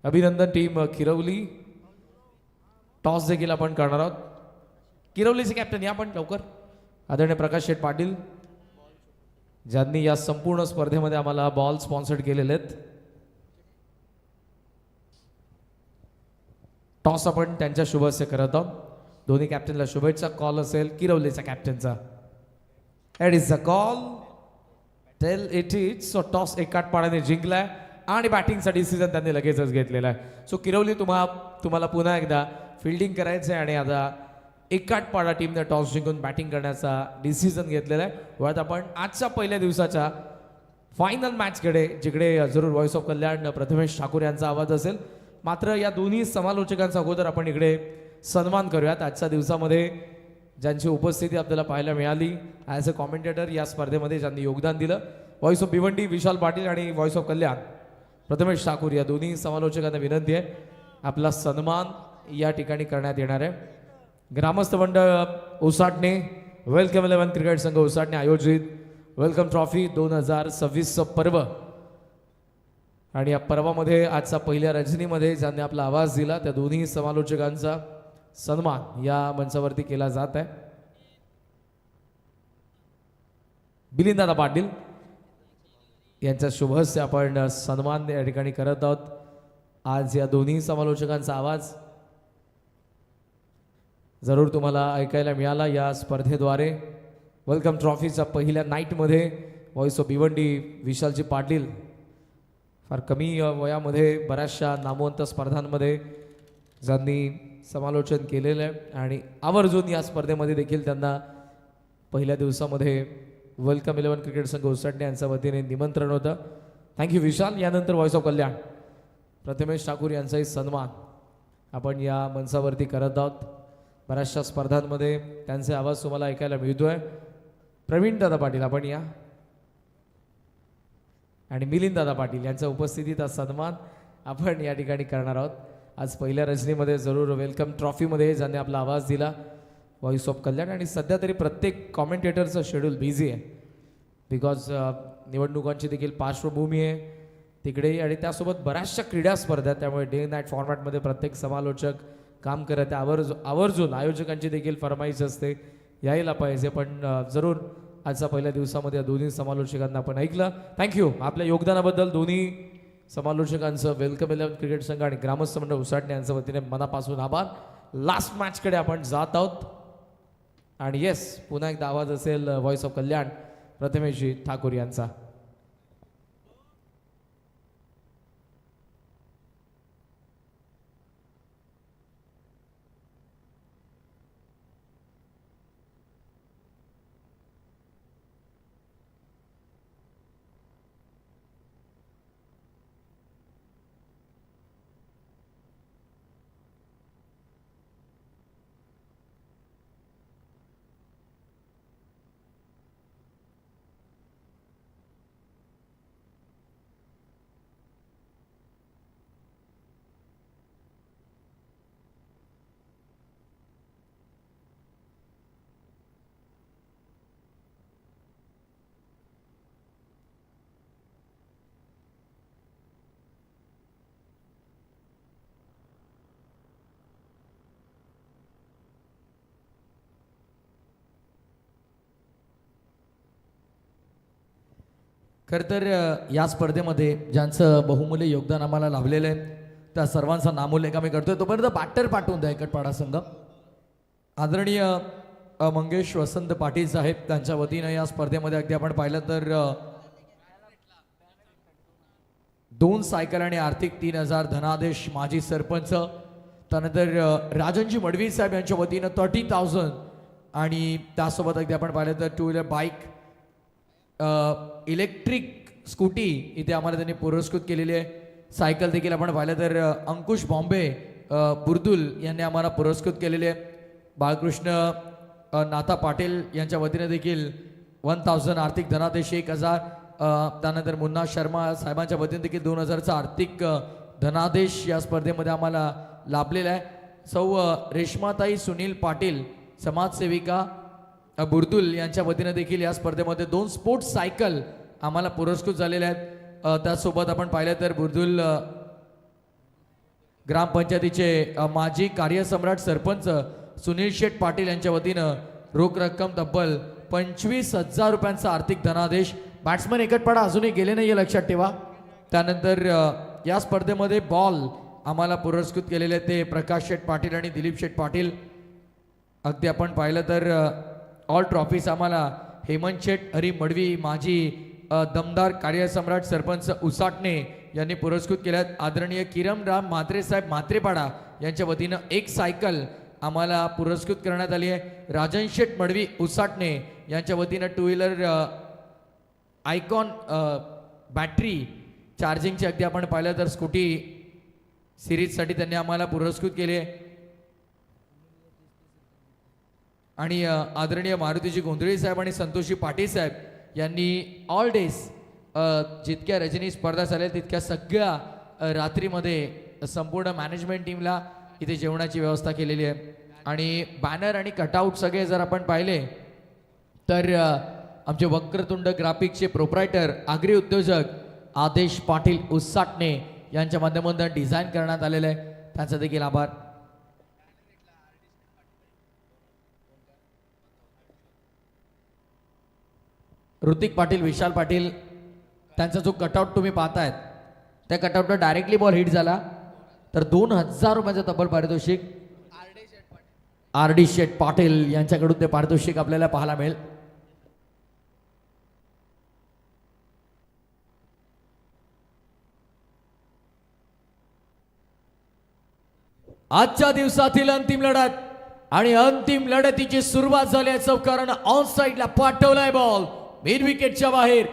अभिनंदन team किरवली. Toss देखील आपण करणार आहोत. किरवलीचे कॅप्टन या पण लवकर आदरणीय प्रकाश शेठ पाटील ज्यांनी या संपूर्ण स्पर्धेमध्ये आम्हाला बॉल स्पॉन्सर्ड केलेले आहेत. टॉस आपण त्यांच्या शुभ हस्ते करत आहोत. दोन्ही कॅप्टनला शुभेच्छा. कॉल असेल किरवलीचा कॅप्टनचा. It is the call. Tail it is. So toss एक काटपाडाने जिंकलाय आणि बॅटिंगचा डिसिजन त्यांनी लगेचच घेतलेला आहे. सो किरवली तुम्हाला पुन्हा एकदा फिल्डिंग करायचं आहे आणि आता एकाटपाडा टीमने टॉस जिंकून बॅटिंग करण्याचा डिसिजन घेतलेला आहे. वळत आपण आजच्या पहिल्या दिवसाच्या फायनल मॅचकडे जिकडे जरूर व्हॉइस ऑफ कल्याण प्रथमेश ठाकूर यांचा आवाज असेल. मात्र या दोन्ही समालोचकांचा अगोदर आपण इकडे सन्मान करूयात. आजच्या दिवसामध्ये ज्यांची उपस्थिती आपल्याला पाहायला मिळाली ॲज अ कॉमेंटेटर या स्पर्धेमध्ये ज्यांनी योगदान दिलं. व्हॉइस ऑफ भिवंडी विशाल पाटील आणि व्हॉइस ऑफ कल्याण प्रथमेश ठाकूर या दोन्ही समालोचकांना विनंती आहे आपला सन्मान या ठिकाणी करण्यात येणार आहे. ग्रामस्थ मंडळ उसाटणे वेलकम 11 क्रिकेट संघ उसाटणे आयोजित वेलकम ट्रॉफी 2026 पर्व आणि या पर्वामध्ये आजचा पहिल्या रजनीमध्ये ज्यांनी आपला आवाज दिला त्या दोन्ही समालोचकांचा सन्मान या मंचावरती केला जात आहे. मिलिंददादा पाटील यांच्या शुभ हस्ते आपण सन्मान या ठिकाणी करत आहोत. आज या दोन्ही समालोचकांचा आवाज जरूर तुम्हाला ऐकायला मिळाला या स्पर्धेद्वारे. वेलकम ट्रॉफीच्या पहिल्या नाईटमध्ये व्हॉइस ऑफ भिवंडी विशालजी पाटील फार कमी वयामध्ये बऱ्याचशा नामवंत स्पर्धांमध्ये ज्यांनी समालोचन केलेलं आहे आणि आवर्जून या स्पर्धेमध्ये देखील त्यांना पहिल्या दिवसामध्ये वेलकम 11 क्रिकेट संघ उसाटणे यांच्या वतीने निमंत्रण होतं. थँक्यू विशाल. यानंतर व्हॉइस ऑफ कल्याण प्रथमेश ठाकूर यांचाही सन्मान आपण या मंचावरती करत आहोत. बऱ्याचशा स्पर्धांमध्ये त्यांचे आवाज तुम्हाला ऐकायला मिळतोय. प्रवीण दादा पाटील आपण या आणि मिलिंद दादा पाटील यांच्या उपस्थितीचा सन्मान आपण या ठिकाणी करणार आहोत. आज पहिल्या रजनीमध्ये जरूर वेलकम ट्रॉफीमध्ये ज्यांनी आपला आवाज दिला व्हॉइस ऑफ कल्याण. आणि सध्या तरी प्रत्येक कॉमेंटेटरचं शेड्यूल बिझी आहे बिकॉज निवडणुकांची देखील पार्श्वभूमी आहे तिकडे आणि त्यासोबत बऱ्याचशा क्रीडा स्पर्धा आहेत. त्यामुळे डे नाईट फॉर्मॅटमध्ये प्रत्येक समालोचक काम करत आहे. आवर्जून आयोजकांची देखील फरमाईश असते यायला पाहिजे. पण जरूर आजच्या पहिल्या दिवसामध्ये या दोन्ही समालोचकांना आपण ऐकलं. थँक्यू आपल्या योगदानाबद्दल दोन्ही समालोचकांचं वेलकम 11 क्रिकेट संघ आणि ग्रामस्थ मंडळ उसाटणे यांच्या वतीने मनापासून आभार. लास्ट मॅचकडे आपण जात आहोत आणि येस पुन्हा एकदा आवाज असेल व्हॉइस ऑफ कल्याण प्रथमेशजी ठाकूर यांचा. खरं तर या स्पर्धेमध्ये ज्यांचं बहुमूल्य योगदान आम्हाला लाभलेलं आहे त्या सर्वांचा नामोल्लेख आम्ही करतोय. तोपर्यंत बॅटर पाठवून द्या एकटपाडा संघ. आदरणीय मंगेश वसंत पाटील साहेब त्यांच्या वतीनं या स्पर्धेमध्ये अगदी आपण पाहिलं तर 2 सायकल आणि आर्थिक 3000 धनादेश माजी सरपंच. त्यानंतर राजनजी मडवी साहेब यांच्या वतीनं 30,000 आणि त्यासोबत अगदी आपण पाहिलं तर 2 व्हीलर बाईक इलेक्ट्रिक स्कूटी इथे आम्हाला त्यांनी पुरस्कृत केलेली आहे. सायकल देखील आपण पाहिलं तर अंकुश बॉम्बे बुर्दुल यांनी आम्हाला पुरस्कृत केलेले आहे. बाळकृष्ण नाथा पाटील यांच्या वतीने देखील 1000 आर्थिक धनादेश 1000. त्यानंतर मुन्ना शर्मा साहेबांच्या वतीने देखील 2000चा आर्थिक धनादेश या स्पर्धेमध्ये आम्हाला लाभलेला आहे. सौ रेश्माताई सुनील पाटील समाजसेविका बुर्दुल यांच्या वतीने देखील या स्पर्धेमध्ये 2 स्पोर्ट्स सायकल आम्हाला पुरस्कृत झालेल्या आहेत. त्यासोबत आपण पाहिलं तर बुर्दुल ग्रामपंचायतीचे माजी कार्यसम्राट सरपंच सुनील शेठ पाटील यांच्या वतीनं रोख रक्कम तब्बल 25,000 रुपयांचा आर्थिक धनादेश. बॅट्समन एकटपाडा अजूनही गेले नाही लक्षात ठेवा. त्यानंतर या स्पर्धेमध्ये बॉल आम्हाला पुरस्कृत केलेले ते प्रकाश शेठ पाटील आणि दिलीप शेठ पाटील. अगदी आपण पाहिलं तर ऑल ट्रॉफीज आम्हाला हेमंत शेठ हरी मडवी माजी दमदार कार्यसम्राट सरपंच उसाटणे यांनी पुरस्कृत केल्यात. आदरणीय किरणराम म्हात्रे साहेब म्हात्रेपाडा यांच्या वतीनं एक सायकल आम्हाला पुरस्कृत करण्यात आली आहे. राजन शेठ मडवी उसाटणे यांच्या वतीनं टू व्हीलर आयकॉन बॅटरी चार्जिंगची अगदी आपण पाहिलं तर स्कूटी सिरीजसाठी त्यांनी आम्हाला पुरस्कृत केले. आणि आदरणीय मारुतीजी गोंधळी साहेब आणि संतोषी पाटील साहेब यांनी ऑल डेज जितक्या रजनी स्पर्धा झाल्या तितक्या सगळ्या रात्रीमध्ये संपूर्ण मॅनेजमेंट टीमला इथे जेवणाची व्यवस्था केलेली आहे. आणि बॅनर आणि कटआउट सगळे जर आपण पाहिले तर आमचे वक्रतुंड ग्राफिक्सचे प्रोप्रायटर आगरी उद्योजक आदेश पाटील उसाटणे यांच्या माध्यमातून डिझाईन करण्यात आलेलं आहे. त्यांचा देखील आभार. ऋतिक पाटील विशाल पाटील त्यांचा जो कटआउट तुम्ही पाहतायत त्या कटआउटवर डायरेक्टली बॉल हिट झाला तर 2,000 रुपयाचं तब्बल पारितोषिक आर डी शेठ पाटील यांच्याकडून ते पारितोषिक आपल्याला पाहायला मिळेल. आजच्या दिवसातील अंतिम लढत आणि अंतिम लढतीची सुरुवात झाली आहे. चौकारानं ऑन साइडला पाठवलाय बॉल मिड विकेटच्या बाहेर.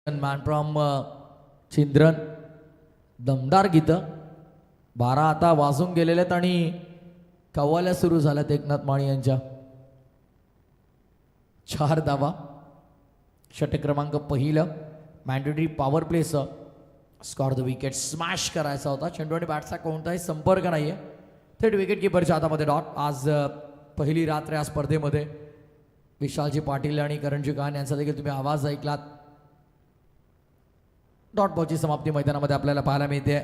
मॅन फ्रॉम चिंद्रन दमदार गीतं 12 आता वाजून गेलेले आहेत आणि कव्वाल्या सुरू झाल्यात एकनाथ माळी यांच्या. 4 धावा. षटक क्रमांक पहिलं मॅन्डेटरी पॉवर प्लेचं स्कॉर द विकेट स्मॅश करायचा होता. चेंडू आणि बॅटचा कोणताही संपर्क नाहीये. थेट विकेट किपरच्या हातामध्ये डॉट. आज पहिली रात्र या स्पर्धेमध्ये विशालजी पाटील आणि करणजी खान यांचा देखील तुम्ही आवाज ऐकलात. डॉट बॉलची समाप्ती मैदानामध्ये आपल्याला पाहायला मिळते.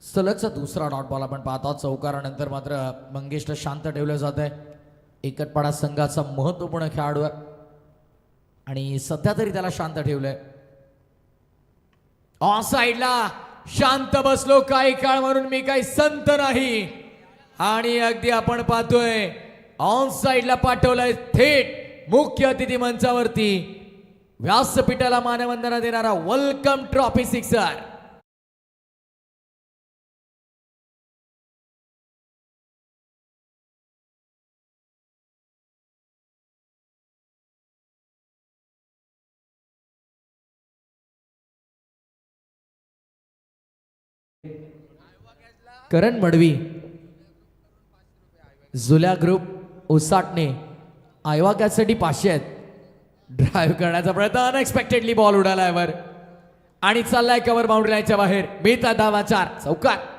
सलगचा दुसरा डॉट बॉल आपण पाहतो. चौकारानंतर मात्र मंगेशला शांत ठेवलं जात आहे. एकटपाडा संघाचा महत्वपूर्ण खेळाडू आहे आणि सध्या तरी त्याला शांत ठेवलंय. ऑन साइडला शांत बसलो काही काळ म्हणून मी काही संत नाही. आणि अगदी आपण पाहतोय ऑन साइडला पाठवलंय थेट मुख्य अतिथी मंचावरती व्यासपीठाला मानवंदना देणारा वेलकम ट्रॉफी सिक्सर. करण मडवी जुल्या ग्रुप उसाटणे आयवा कॅचसाठी 500 आहेत. ड्राईव्ह करण्याचा प्रयत्न अनएक्सपेक्टेडली बॉल उडाला वर आणि चाललाय कव्हर बाउंड्री लाईनच्या बाहेर. बेता धावा 4 चौकार.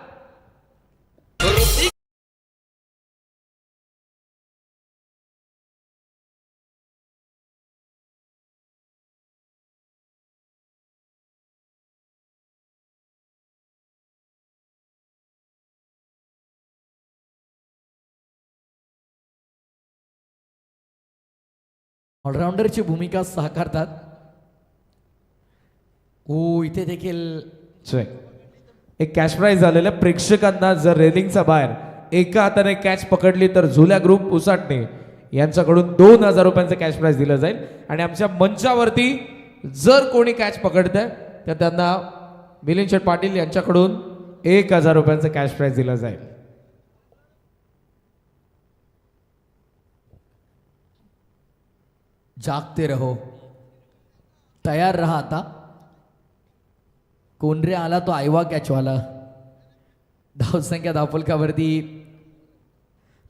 ऑलराऊंडरची भूमिका साकारतात. इथे देखील एक कॅश प्राइज झालेलं आहे. प्रेक्षकांना जर रेलिंगचा बाहेर एका हाताने कॅच पकडली तर झुल्या ग्रुप उसाटणे यांच्याकडून 2,000 रुपयांचं कॅश प्राइज दिलं जाईल. आणि आमच्या मंचावरती जर कोणी कॅच पकडतंय तर त्यांना मिलिंद शेठ पाटील यांच्याकडून 1,000 रुपयांचं कॅश प्राइज दिलं जाईल. जागते रहो, तयार रहा. आता कोण रे आला तो आयवा कॅचवाला. धावसंख्या धावफलकावरती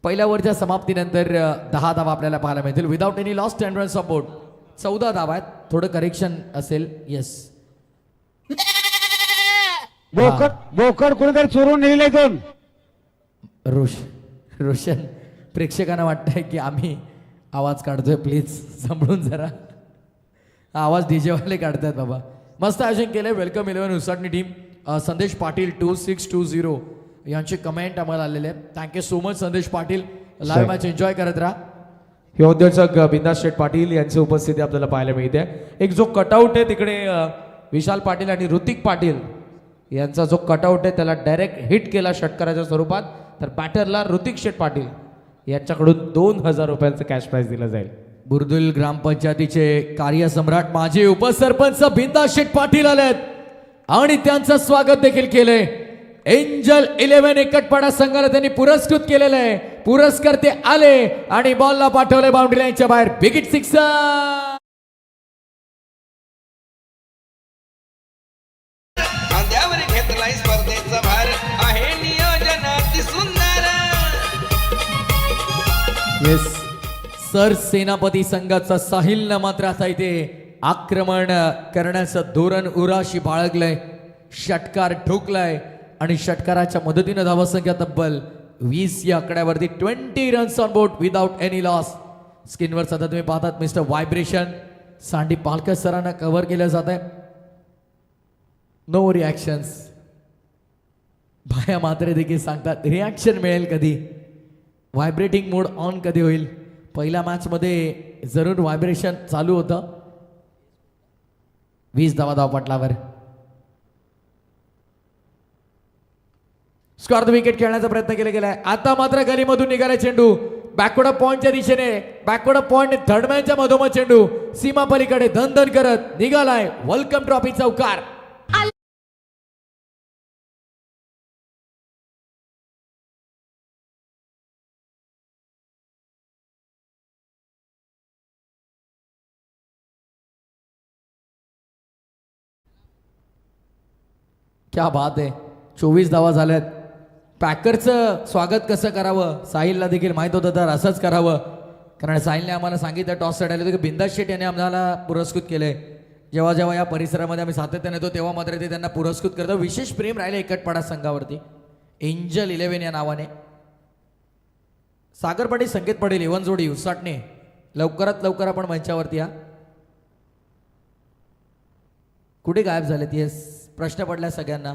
पहिल्या ओव्हरच्या समाप्तीनंतर 10 धावा आपल्याला पाहायला मिळतील without any loss. 10 runs off board. 14 धावा आहेत. थोडं करेक्शन असेल. येस बोकड कुणीतरी चोरून नेले दोन. रोशन प्रेक्षकांना वाटतंय की आम्ही आवाज काढतोय, प्लीज सांभाळून जरा. आवाज डीजेवाले काढतायत बाबा. मस्त आयोजन केलंय. वेलकम 11 उसाटणी टीम. संदेश पाटील 2620 यांचे कमेंट आम्हाला आलेले आहेत. थँक्यू सो मच संदेश पाटील. लाईव्ह मॅच एन्जॉय करत राहा. हे उद्योजक बिंदास शेठ पाटील यांची उपस्थिती आपल्याला पाहायला मिळते. एक जो कटआउट आहे तिकडे विशाल पाटील आणि ऋतिक पाटील यांचा जो कटआउट आहे त्याला डायरेक्ट हिट केला षटकाराच्या स्वरूपात. तर बॅटरला ऋतिक शेठ पाटील यांच्याकडून 2000 रुपयांचं कॅश प्राइज दिलं जाईल. बुर्दुल ग्रामपंचायतीचे कार्यसम्राट माजी उपसरपंच बिंदास शेठ पाटील आलेत आणि त्यांचं स्वागत देखील केलंय. एंजल 11 एकटपाडा संघाला त्यांनी पुरस्कृत केलेलं आहे. पुरस्कार ते आले आणि बॉलला पाठवले बाउंड्री लाईनच्या बाहेर. बिगिट सिक्सर. खांद्यावर घेतलाय स्पर्धेचा भार आहे नियोजन अति सुंदर. येस सर सेनापती संघाचा साहिलनं मात्र आता इथे आक्रमण करण्याचं धोरण उराशी बाळगलंय. षटकार ठोकलाय आणि षटकाराच्या मदतीनं धावसंख्या तब्बल 20 या आकड्यावरती. 20 runs on board without any loss. स्क्रीनवर सध्या तुम्ही पाहतात मिस्टर व्हायब्रेशन. सांडी पालकर सरांना कव्हर केलं जात आहे. No reactions. भाया मात्रे देखील सांगतात रिॲक्शन मिळेल कधी, व्हायब्रेटिंग मोड ऑन कधी होईल. पहिल्या मॅचमध्ये जरूर व्हायब्रेशन चालू होतं. 20 धावा धावपटलावर. स्क्वेअर द विकेट खेळण्याचा प्रयत्न केला गेलाय. आता मात्र गलीमधून निघाला चेंडू बॅकवर्ड पॉइंटच्या दिशेने. बॅकवर्ड पॉइंट थर्डमॅनच्या मधोमध चेंडू सीमा पलीकडे धनधन करत निघालाय. वेलकम ट्रॉफी चौकार. क्या बात आहे. 24 धावा झाल्यात. पॅकरचं स्वागत कसं करावं साहिलला देखील माहीत होतं, तर असंच करावं. कारण साहिलने आम्हाला सांगितलं टॉस आले होते की बिंदास शेट यांनी आम्हाला पुरस्कृत केले. जेव्हा जेव्हा या परिसरामध्ये आम्ही सातत्याने येतो तेव्हा मात्र ते त्यांना पुरस्कृत करतो. विशेष प्रेम राहिले एकटपाडा संघावरती. एंजल 11 या नावाने. सागर पाटील संकेत पडेल 11 जोडी उसाटणे. लवकरात लवकर आपण मंचावरती या. कुठे गायब झालेत. येस प्रश्न पडला सगळ्यांना.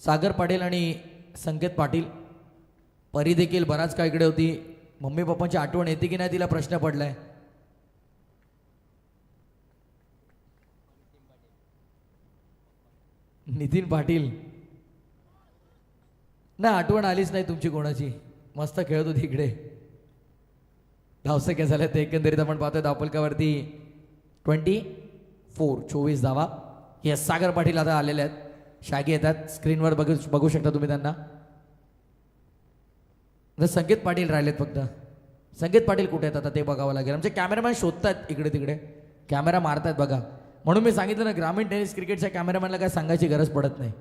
सागर पाटील आणि संकेत पाटील. परी देखील बराच काळ इकडे होती. मम्मी पप्पांची आठवण येते की नाही तिला प्रश्न पडलाय. नितीन पाटील ना आठवण आलीच नाही तुमची कोणाची. मस्त खेळत होती इकडे. धावसंख्या झाल्या ते एकंदरीत आपण पाहतोय धावफलकावरती 24 धावा. येस सागर पाटील आता आलेले आहेत. शागी येतात. स्क्रीनवर बघू शकता तुम्ही त्यांना. संकेत पाटील राहिलेत फक्त. संकेत पाटील कुठे आहेत आता ते बघावं लागेल. आमचे कॅमेरामॅन शोधतात इकडे तिकडे. कॅमेरा मारतात बघा. म्हणून मी सांगितलं ना ग्रामीण टेनिस क्रिकेटच्या कॅमेरामॅनला काय सांगायची गरज पडत नाही.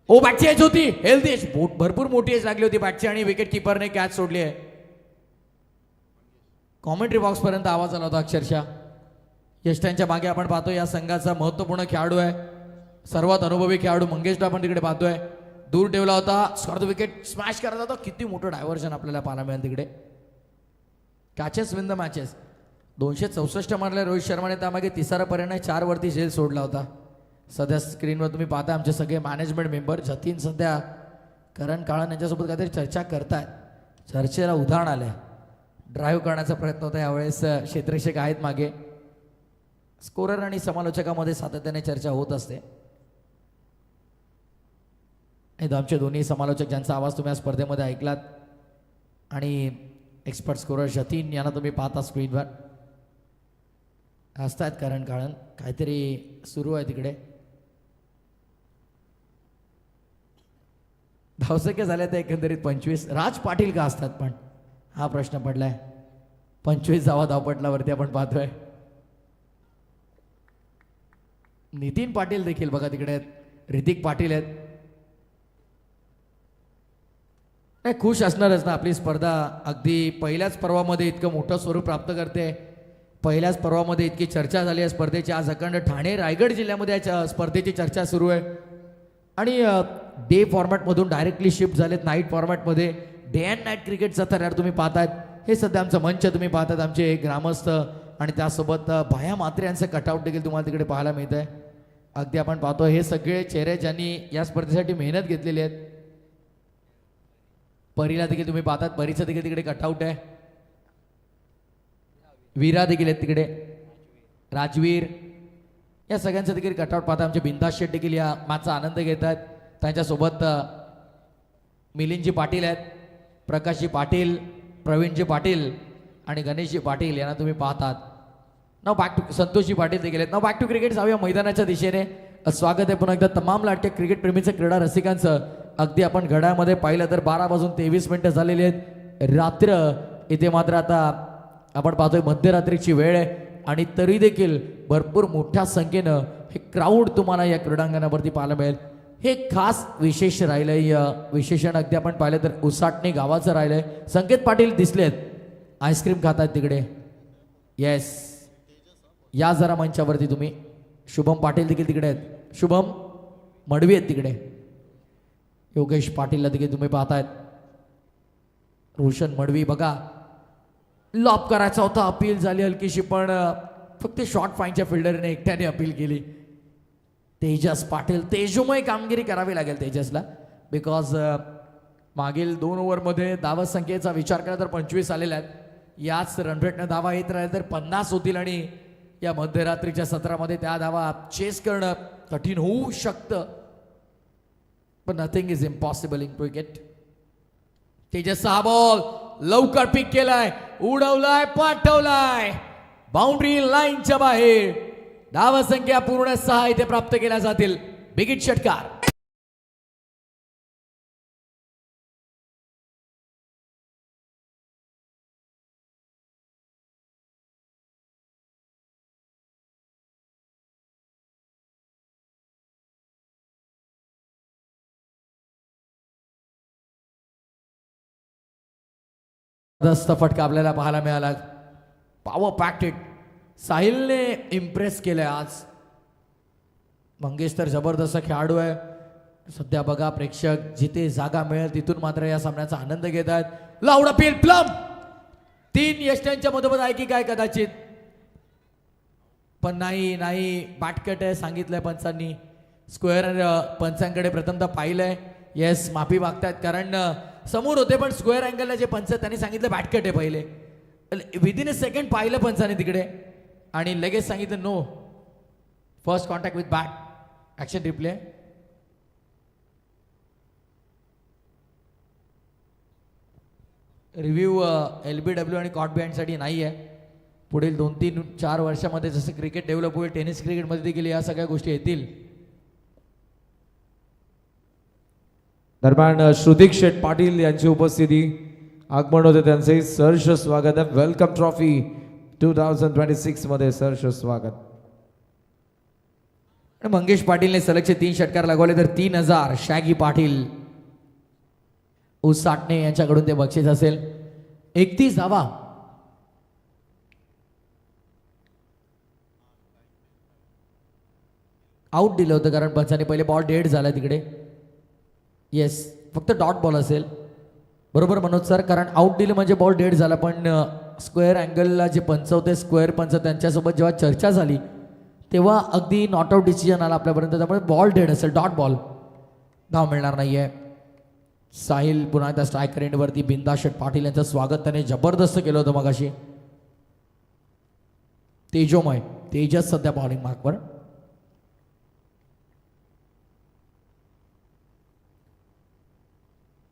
ओ बॅटची एज होती. हेल्दी एज भरपूर मोठी एज लागली होती बॅटची आणि विकेट किपरने कॅच सोडली आहे. कॉमेंट्री बॉक्स पर्यंत आवाज आला होता अक्षरशः. यष्टांच्या मागे आपण पाहतो या संघाचा महत्त्वपूर्ण खेळाडू आहे. सर्वात अनुभवी खेळाडू मंगेशला आपण तिकडे पाहतोय. दूर ठेवला होता. स्क्वेअर द विकेट स्मॅश करत होता. किती मोठं डायव्हर्जन आपल्याला पाहायला मिळेल तिकडे. Catches win the matches. 264 मारले रोहित शर्माने. त्यामागे तिसरा पर्याय 4 वरती झेल सोडला होता. सध्या स्क्रीनवर तुम्ही पाहता आमचे सगळे मॅनेजमेंट मेंबर. जतीन सध्या करण काळन यांच्यासोबत काहीतरी चर्चा करतायत. चर्चेला उदाहरण आलंय. ड्राईव्ह करण्याचा प्रयत्न होता यावेळेस. क्षेत्ररक्षक आहेत मागे. स्कोरर आणि समालोचकामध्ये सातत्याने चर्चा होत असते. आमचे दोन्ही समालोचक ज्यांचा आवाज तुम्ही या स्पर्धेमध्ये ऐकलात आणि एक्सपर्ट स्कोरर जतीन यांना तुम्ही पाहता स्क्रीनवर. हसतायत करण काळन. काहीतरी सुरू आहे तिकडे. धावसंख्या झाल्या तर एकंदरीत 25. राज पाटील का असतात पण हा प्रश्न पडलाय. 25 धावा धावपटलावरती आपण पाहतोय. नितीन पाटील देखील बघा तिकडे आहेत, ऋतिक पाटील आहेत. नाही, खुश असणारच ना. आपली स्पर्धा अगदी पहिल्याच पर्वामध्ये इतकं मोठं स्वरूप प्राप्त करते. पहिल्याच पर्वामध्ये इतकी चर्चा झाली आहे स्पर्धेची. आज अखंड ठाणे रायगड जिल्ह्यामध्ये या स्पर्धेची चर्चा सुरू आहे. आणि डे फॉर्मॅटमधून डायरेक्टली शिफ्ट झालेत नाईट फॉर्मॅटमध्ये. डे अँड नाईट क्रिकेटचा तर यार तुम्ही पाहतायत. हे सध्या आमचं मंच तुम्ही पाहतात, आमचे ग्रामस्थ आणि त्यासोबत भाया मात्रे यांचं कटआउट देखील तुम्हाला तिकडे पाहायला मिळत आहे. अगदी आपण पाहतो हे सगळे चेहरे ज्यांनी या स्पर्धेसाठी मेहनत घेतलेली आहेत. परीला देखील तुम्ही पाहतात, परीचं देखील तिकडे कटआउट आहे. वीरा देखील आहेत तिकडे, राजवीर, या सगळ्यांचं देखील कटआउट पाहता. आमचे बिंदास शेठ देखील या मॅचचा आनंद घेत आहेत. त्यांच्यासोबत मिलिंदजी पाटील आहेत, प्रकाशजी पाटील, प्रवीणजी पाटील आणि गणेशजी पाटील यांना तुम्ही पाहतात. नाव बॅक टू संतोषजी पाटील देखील आहेत. नाव बॅक टू क्रिकेट जाऊया मैदानाच्या दिशेने. स्वागत आहे पुन्हा एकदा तमाम लाटक्या क्रिकेट प्रेमीचं, क्रीडा रसिकांचं. अगदी आपण घड्याळमध्ये पाहिलं तर 12:23 झालेली आहेत रात्र. इथे मात्र आता आपण पाहतोय मध्यरात्रीची वेळ आहे आणि तरी देखील भरपूर मोठ्या संख्येनं हे क्राऊड तुम्हाला या क्रीडांगणावरती पाहायला मिळेल. हे खास विशेष राहिलंय. विशेषण अगदी आपण पाहिलं तर उसाटणे गावाचं राहिलंय. संकेत पाटील दिसलेत, आईस्क्रीम खातात तिकडे. येस, या जरा मंचावरती तुम्ही. शुभम पाटील देखील तिकडे आहेत, शुभम मडवी आहेत तिकडे. योगेश पाटीलला देखील तुम्ही पाहतायत. रोशन मडवी बघा, लॉप करायचा होता, अपील झाली हलकीशी, पण फक्त शॉर्ट फाईनच्या फिल्डरने एकट्याने अपील केली. तेजस पाटील, तेजोमय कामगिरी करावी लागेल तेजसला, बिकॉज मागील 2 ओव्हरमध्ये धावा संख्येचा विचार केला तर 25 आलेल्या आहेत. याच रनरेटनं धावा येत राहील तर 50 होतील आणि या मध्यरात्रीच्या सत्रामध्ये त्या धावा चेस करणं कठीण होऊ शकतं. पण nothing is impossible in cricket. Tejas हा बॉल लवकर पिक केलाय, उडवलाय, पाठवलाय बाउंड्री लाईनच्या बाहेर. धावा संख्या पूर्ण 6 इथे प्राप्त केल्या जातील. बिगिट षटकार. जबरदस्त फटका आपल्याला पाहायला मिळाला. Power packed hit. साहिलने इम्प्रेस केलंय आज. मंगेश तर जबरदस्त खेळाडू आहे. सध्या बघा प्रेक्षक जिथे जागा मिळेल तिथून मात्र या सामन्याचा आनंद घेत आहेत. लावडा पील प्लम 3 यष्ट्यांच्या मधोमध आहे की काय कदाचित, पण नाही बाटकट आहे सांगितलंय पंचांनी. स्क्वेअर पंचांकडे प्रथमतः पाहिलंय. येस, माफी मागतायत कारण समोर होते पण स्क्वेअर अँगलला जे पंच त्यांनी सांगितलं बॅटकट आहे पहिले. विदिन अ सेकंड पाहिलं पंचाने तिकडे आणि लगेच सांगितलं no, first contact with bat, action replay. Review LBW आणि कॉट बिहाइंडसाठी नाही आहे. पुढील 2-3-4 वर्षामध्ये जसं क्रिकेट डेव्हलप होईल, टेनिस क्रिकेटमध्ये देखील या सगळ्या गोष्टी येतील. दरम्यान श्रुतिक शेठ पाटील यांची उपस्थिती, आगमन होते त्यांचे. सहर्ष स्वागत आहे. वेलकम ट्रॉफी 2026 मध्ये सहर्ष स्वागत. मंगेश पाटीलने सलगचे 3 षटकार लगवले तर 3000 शॅगी पाटील उसाटणे यांच्याकडून ते बक्षीस असेल. 31 धावा. आउट दिलं होतं कारण पंचाने पहिले बॉल डेड झाला तिकडे. येस, फक्त डॉट बॉल असेल. बरोबर मनोज सर, कारण आउट दिलं म्हणजे बॉल डेड झाला. पण स्क्वेअर अँगलला जे पंच होते, स्क्वेअर पंच, त्यांच्यासोबत जेव्हा चर्चा झाली तेव्हा अगदी नॉट आउट डिसिजन आला आपल्यापर्यंत. त्यामुळे बॉल डेड असेल, डॉट बॉल, धाव मिळणार नाहीये. साहिल पुन्हा एकदा स्ट्रायकर एंडवरती. बिंदास शेठ पाटील यांचं स्वागत त्याने जबरदस्त केलं होतं मगाशी. तेजोमय, तेजस सध्या बॉलिंग मार्कवर.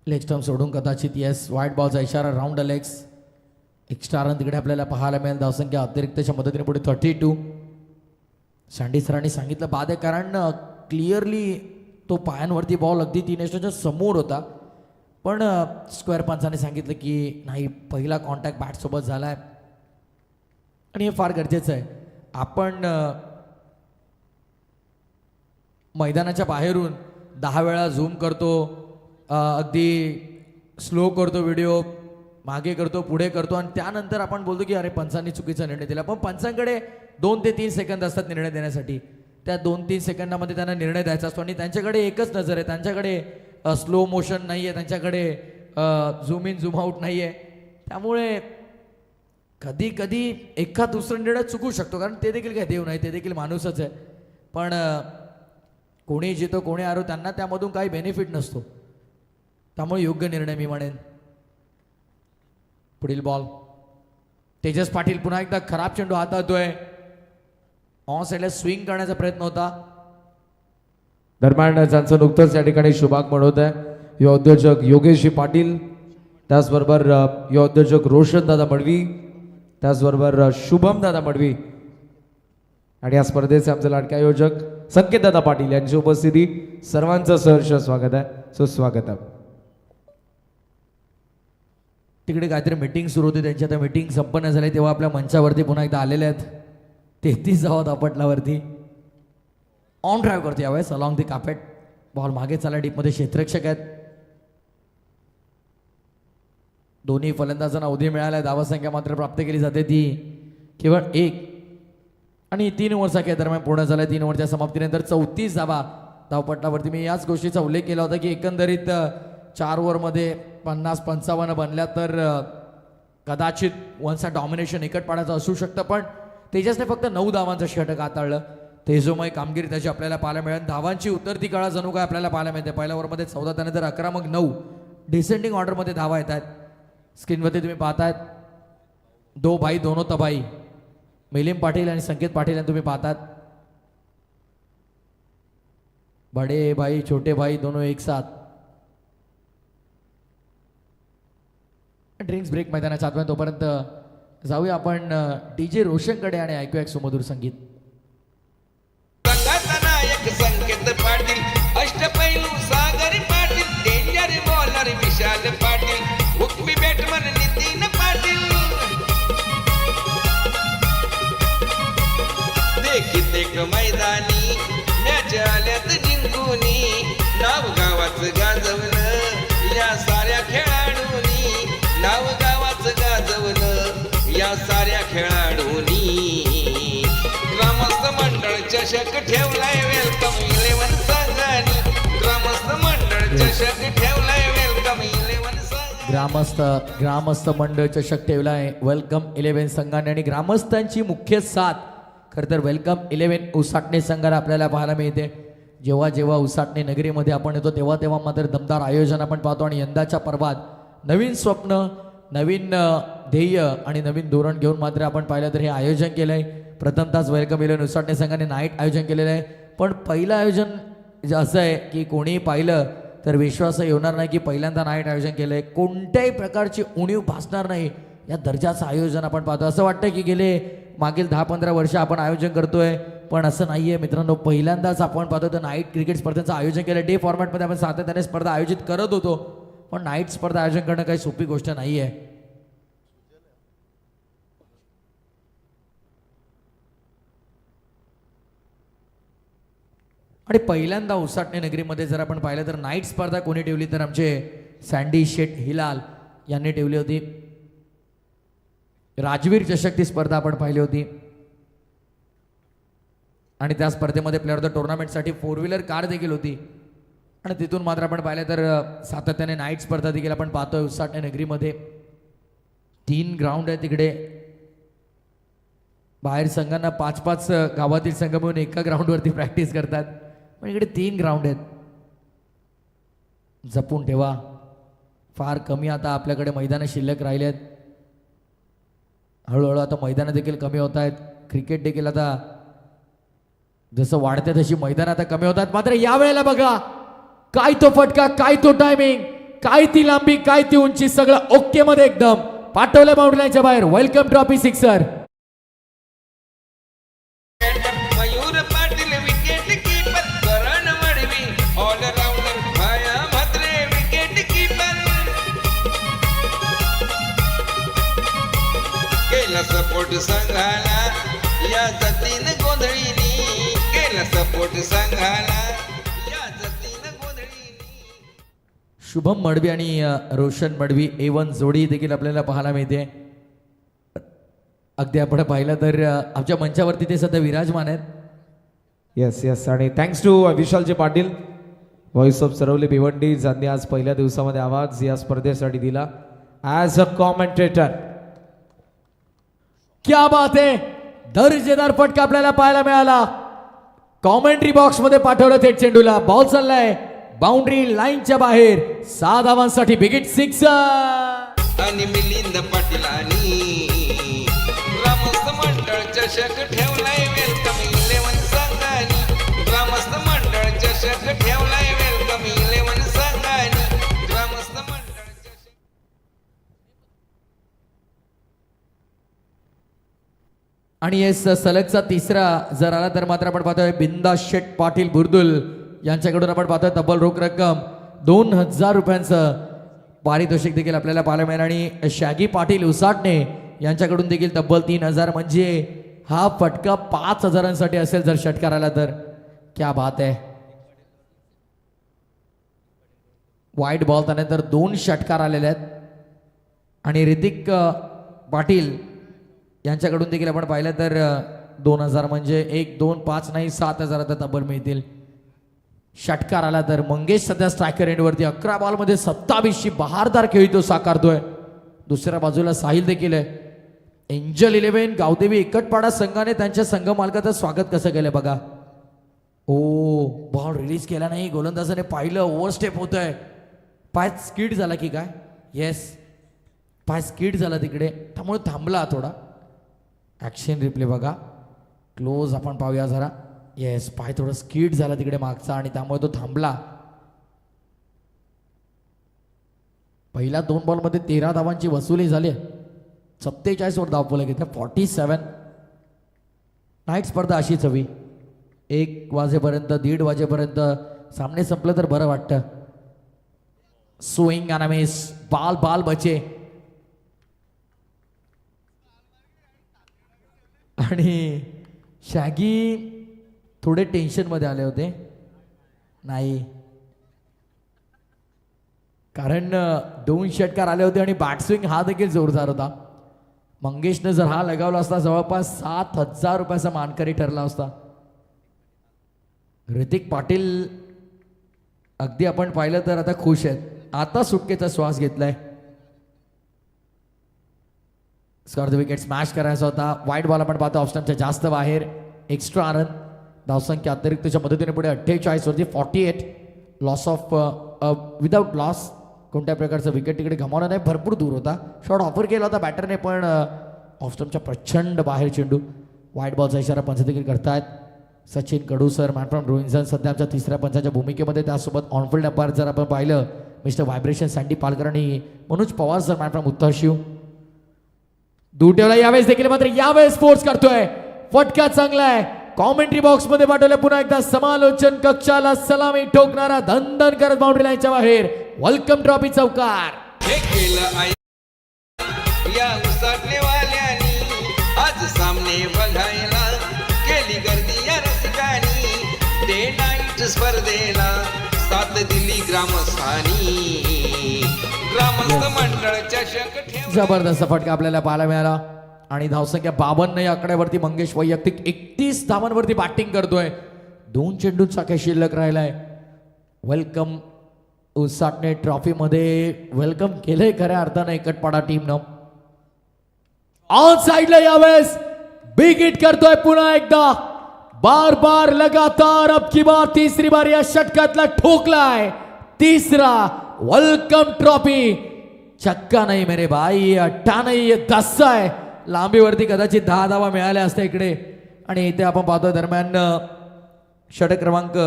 लेग स्टम्प सोडून कदाचित. येस, व्हाईट बॉलचा इशारा, राऊंड लेग्स. एक्स्ट्रा रन तिकडे आपल्याला पाहायला मिळेल. धावसंख्या अतिरिक्तच्या मदतीने पुढे 32. सँडी सरांनी सांगितलं बाद आहे कारण क्लिअरली तो पायांवरती बॉल अगदी 3 यष्ट्यांच्या समोर होता. पण स्क्वेअर पंचाने सांगितलं की नाही, पहिला कॉन्टॅक्ट बॅटसोबत झाला आहे आणि हे फार गरजेचं आहे. आपण मैदानाच्या बाहेरून 10 वेळा झूम करतो, अगदी स्लो करतो व्हिडिओ, मागे करतो, पुढे करतो आणि त्यानंतर आपण बोलतो की अरे पंचांनी चुकीचा निर्णय दिला. पण पंचांकडे 2 ते 3 सेकंद असतात निर्णय देण्यासाठी. त्या 2-3 सेकंदामध्ये त्यांना निर्णय द्यायचा असतो आणि त्यांच्याकडे एकच नजर आहे. त्यांच्याकडे स्लो मोशन नाही आहे, त्यांच्याकडे झूम इन झूम आउट नाही आहे. त्यामुळे कधी कधी एखाद दुसरा निर्णय चुकू शकतो, कारण ते देखील काय देव नाही, ते देखील माणूसच आहे. पण कोणी जितो कोणी हारो, त्यांना त्यामधून काही बेनिफिट नसतो. त्यामुळे योग्य निर्णय मी म्हणेन. पुढील बॉल तेजस पाटील, पुन्हा एकदा खराब चेंडू हाताळतोय. ऑन साईडला स्विंग करण्याचा प्रयत्न होता. दरम्यान ज्यांचं नुकतंच या ठिकाणी शुभागमन होत आहे, युवा उद्योजक योगेशजी पाटील, त्याचबरोबर युवा उद्योजक रोशन दादा मडवी, त्याचबरोबर शुभम दादा मडवी आणि या स्पर्धेचे आमचे लाडके आयोजक संकेत दादा पाटील यांची उपस्थिती. सर्वांचं सहर्ष स्वागत आहे, सुस्वागत आहे. तिकडे काहीतरी मीटिंग सुरू होती त्यांची, आता मीटिंग संपन्न झाली तेव्हा आपल्या मंचावरती पुन्हा एकदा आलेले आहेत. 33 धापटलावरती ऑन ड्राईव्ह करतो यावेळेस अलॉंग दी कापेट. बॉल मागे चालला, डीपमध्ये क्षेत्ररक्षक आहेत. दोन्ही फलंदाजांना अवधी मिळाला. धावसंख्या मात्र प्राप्त केली जाते ती केवळ 1 आणि 3 ओव्हरचा खेळ दरम्यान पूर्ण झाला. 3 ओव्हरच्या समाप्तीनंतर 34 धावा धावपटलावरती. मी याच गोष्टीचा उल्लेख केला होता की एकंदरीत 4 ओव्हरमध्ये 50-55 बनल्या तर कदाचित वनचा डॉमिनेशन एकट पाडायचं असू शकतं. पण तेजसने फक्त 9 धावांचं षटक हाताळलं. तेजोमय कामगिरी त्याची आपल्याला पाहायला मिळेल. धावांची उतरती कळा जणू काय आपल्याला पाहायला मिळते. पहिल्या ओव्हरमध्ये 14, त्यानंतर 11, मग 9 डिसेंडिंग ऑर्डरमध्ये धावा येत आहेत. स्क्रीनवरती तुम्ही पाहतायत 2 भाई दोनो तबाई, मिलिंद पाटील आणि संकेत पाटील यांना तुम्ही पाहतात. बडे भाई छोटे भाई दोनों एक साथ. ड्रिंक्स ब्रेक मैदानाच्या आतमध्ये. तोपर्यंत जाऊया आपण DJ रोशनकडे आणि ऐकूया एक सुमधुर संगीत. संघाचा नायक संकेत पाटील, अष्टपैलू सागर पाटील, डेंजर बॉलर विशाल पाटील, हुकमी बॅटमन नितीन पाटील. देखील एक मैदानी मॅच आल्यात जिंकूनी, नाव गावाचं गाजवलं या साऱ्या खेळाडूंनी, नाव गावाचं गाजवलं या साऱ्या खेळाडूंनी. ग्रामस्थ मंडळ चषक ठेवलाय वेलकम 11 संघानी, ग्रामस्थ मंडळ चषक ठेवलाय वेलकम 11 संघानी. ग्रामस्थ मंडळ चषक ठेवलाय वेलकम 11 संघाने आणि ग्रामस्थांची मुख्य साथ खरं तर वेलकम 11 उसाटणे संघाला आपल्याला पाहायला मिळते. जेव्हा जेव्हा उसाटणे नगरीमध्ये आपण येतो तेव्हा तेव्हा मात्र दमदार आयोजन आपण पाहतो आणि यंदाच्या पर्वात नवीन स्वप्न, नवीन ध्येय आणि नवीन धोरण घेऊन मात्र आपण पाहिलं तर हे आयोजन केलं आहे. प्रथमतःच वेलकम 11 उसाटणे संघाने नाईट आयोजन केलेलं आहे. पण पहिलं आयोजन असं आहे की कोणीही पाहिलं तर विश्वास येणार नाही की पहिल्यांदा नाईट आयोजन केलं आहे. कोणत्याही प्रकारची उणीव भासणार नाही या दर्जाचं आयोजन आपण पाहतो. असं वाटतं की गेले मागील 10-15 वर्ष आपण आयोजन करतोय, पण असं नाही आहे मित्रांनो. पहिल्यांदाच आपण पाहतो तर नाईट क्रिकेट स्पर्धेचं आयोजन केलं. डे फॉर्मॅटमध्ये आपण सातत्याने स्पर्धा आयोजित करत होतो, पण नाईट स्पर्धा आयोजन करणं काही सोपी गोष्ट नाही आहे. आणि पहिल्यांदा उसाटणे नगरीमध्ये जर आपण पाहिलं तर नाईट स्पर्धा कोणी ठेवली तर आमचे सँडी शेठ हिलाल यांनी ठेवली होती. राजवीर चषक ती स्पर्धा आपण पाहिली होती आणि त्या स्पर्धेमध्ये प्लेअर ऑफ द टुर्नामेंटसाठी 4 व्हीलर कार देखील होती. आणि तिथून मात्र आपण पाहिलं तर सातत्याने नाईट स्पर्धा देखील आपण पाहतोय उसाटणे नगरीमध्ये. 3 ग्राउंड आहे तिकडे. बाहेर संघांना 5-5 गावातील संघ मिळून एका ग्राउंडवरती प्रॅक्टिस करतात, पण इकडे 3 ग्राउंड आहेत. जपून ठेवा. फार कमी आता आपल्याकडे मैदानं शिल्लक राहिले आहेत. हळूहळू आता मैदानं देखील कमी होत आहेत. क्रिकेट देखील आता जसं वाढते तशी मैदान आता कमी होतात. मात्र यावेळेला बघा काय तो फटका, काय तो टायमिंग, काय ती लांबी, काय ती उंची, सगळं ओके मध्ये एकदम पाठवलं बाउंड्री लाईनच्या बाहेर. Welcome trophy sixer. Mayur Patil wicket keeper, Karan Madvi all-rounder, Maya Mhatre wicket keeper. केला सपोर्ट संघाला या जतीन गोंधळीनी, केला सपोर्ट संघाला शुभम मडवी आणि रोशन मडवी A1 जोडी देखील आपल्याला पाहायला मिळते. अगदी आपण पाहिलं तर आमच्या मंचावरती ते सध्या विराजमान आहेत. येस येस आणि thanks to Vishalji Patil voice of Sarvali Bhiwandi ज्यांनी आज पहिल्या दिवसामध्ये आवाज या स्पर्धेसाठी दिला ॲज अ कॉमेंटेटर. क्या बात आहे, दर्जेदार फटका आपल्याला पाहायला मिळाला. कॉमेंट्री बॉक्स मध्ये पाठवलं थेट चेंडूला. बॉल चाललाय बाउंड्री लाईनच्या बाहेर. 6 धावांसाठी बिगिट 6. आणि मिलिंद पाटीलांनी ग्रामस्थ मंडळ चषक ठेवलाय वेलकम 11 संघानी. ग्रामस्थ मंडळ चषक ठेवलाय वेलकम 11 संघानी. ग्रामस्थ मंडळ चषक. आणि येस सलगचा तिसरा जर आला तर मात्र आपण पाहतोय बिंदास शेठ पाटील बुर्दुल यांच्याकडून आपण पाहतोय तब्बल रोख रक्कम 2000 रुपयांचं पारितोषिक देखील आपल्याला पाहायला मिळेल. आणि शॅगी पाटील उसाटणे यांच्याकडून देखील तब्बल 3000 म्हणजे हा फटका 5000साठी असेल जर षटकार आला तर. क्या बात आहे. वाईट बॉल त्यानंतर 2 षटकार आलेले आहेत. आणि ऋतिक पाटील यांच्याकडून देखील आपण पाहिलं तर 2000 म्हणजे 1 2 5 नाही 7000 आता तब्बल मिळतील. षटकार आला तर मंगेश सध्या स्ट्रायकर एंडवरती 11 बॉलमध्ये 27ची बहारदार खेळी तो साकारतोय. दुसऱ्या बाजूला साहिल देखील आहे. एंजल 11 गावदेवी एकटपाडा संघाने त्यांच्या संघ मालकाचं स्वागत कसं केलंय बघा. ओ बॉल रिलीज केला नाही. गोलंदाजाने पाहिलं ओव्हर स्टेप होत आहे. पाय स्किड झाला की काय. येस पाय स्किड झाला तिकडे त्यामुळे थांबला थोडा. ॲक्शन रिप्ले बघा क्लोज आपण पाहूया जरा. येस पाय थोडं स्किड झाला तिकडे मागचा आणि त्यामुळे तो थांबला. पहिल्या 2 बॉलमध्ये 13 धावांची वसुली झाली. 47 वर धाव घेतल्या 47. नाईट स्पर्धा अशीच हवी. 1 वाजेपर्यंत 1:30 वाजेपर्यंत सामने संपलं तर बरं वाटतं. स्विंग आणि मिस. बाल बाल बचे. आणि शॅगी थोडे टेन्शनमध्ये आले होते. नाही कारण 2 षटकार आले होते आणि बॅटस्विंग हा देखील जोरदार होता. मंगेशने जर हा लगावला असता जवळपास 7000 रुपयाचा मानकरी ठरला असता. ऋतिक पाटील अगदी आपण पाहिलं तर आता खुश आहेत. आता सुटकेचा श्वास घेतलाय. स्कॉर द विकेट स्मॅश करायचा होता. वाईट बॉल आपण पाहतो ऑफस्टंपच्या जास्त बाहेर. Extra run. धावसंख्या अतिरिक्तच्या मदतीने पुढे 48 वरती 48. Loss of without loss. कोणत्या प्रकारचं विकेट तिकडे गमावलं नाही. भरपूर दूर होता. शॉट ऑफर केला होता बॅटरने पण ऑफस्टंपच्या प्रचंड बाहेर चेंडू. वाईट बॉलचा इशारा पंच देखील करतायत. सचिन कडू सर मॅन फ्रॉम रोहिंजन सध्या आमच्या तिसऱ्या पंचाच्या भूमिकेमध्ये. त्यासोबत ऑनफिल्ड अंपायर जर आपण पाहिलं मिस्टर व्हायब्रेशन सँडी पालकर आणि Manoj Pawar sir man from उत्तर शिव. दूर ठेवला यावेळेस देखील मात्र यावेळेस फोर्स करतोय. फटका चांगला आहे. कॉमेंट्री बॉक्स मध्ये पाठवलं पुन्हा एकदा समालोचन कक्षाला सलामी ठोकणारा धनधन करत बाउंड्री लाईनच्या बाहेर. वेलकम ट्रॉफी चौकार. हे केलं आहे या उसाटणेवाल्यांनी. आज सामने बघायला केली गर्दी या रसिकांनी. डे नाईट स्पर्धेला साथ दिली ग्रामस्थांनी. ग्रामस्थ मंडळ चषक ठेव. जबरदस्त फटका आपल्याला पाहायला मिळाला. आणि धावसंख्या 52 या आकड्यावरती मंगेश वैयक्तिक 31 धावांवरती बॅटिंग करतोय. 2 चेंडूंचा काही शिल्लक राहिलाय. वेलकम उसाटणे ट्रॉफी मध्ये वेलकम केलंय खऱ्या अर्थानं एकटपाडा टीमनं. ऑन साइडला यावेळेस बिग हिट करतोय पुन्हा एकदा. बार बार लगातार अब की बार तिसरी बार या षटकातला ठोकलाय. तिसरा वेलकम ट्रॉफी. छक्का नाही मेरे भाई, अट्टा नाही, 10 आहे. लांबीवरती कदाचित 10 धावा मिळाल्या असत्या इकडे. आणि इथे आपण पाहतोय दरम्यान षटक क्रमांक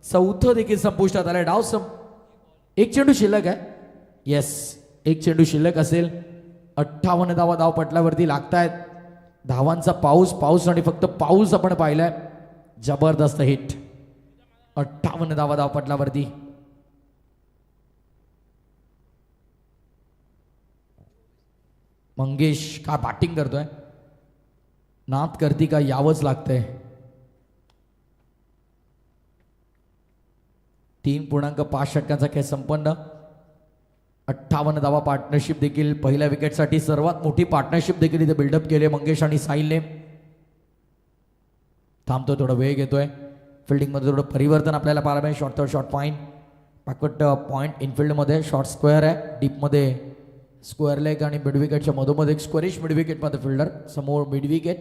4 देखील संपुष्टात आलाय. डाव 1 चेंडू शिल्लक आहे. येस 1 चेंडू शिल्लक असेल. 58 धावा धावपटलावरती लागतायत. धावांचा पाऊस आणि फक्त पाऊस आपण पाहिलाय. जबरदस्त हिट. 58 धावा धावपटलावरती. मंगेश का बॅटिंग करतोय. नात करती का यावंच लागतंय. 3.5 षटकांचा खेळ संपन्न. 58 धावा पार्टनरशिप देखील पहिल्या विकेटसाठी सर्वात मोठी पार्टनरशिप देखील इथे बिल्डअप केली मंगेश आणि साहिलने. थांबतो, थोडा वेळ घेतोय. फिल्डिंगमध्ये थोडं परिवर्तन आपल्याला पाहायला मिळेल. Short third short point, backward point इनफिल्डमध्ये शॉर्ट स्क्वेअर आहे, डीपमध्ये स्क्वेअर लेग आणि मिड विकेटच्या मधोमध्ये एक स्क्वेअरिश मिड विकेटमध्ये फिल्डर, समोर mid wicket,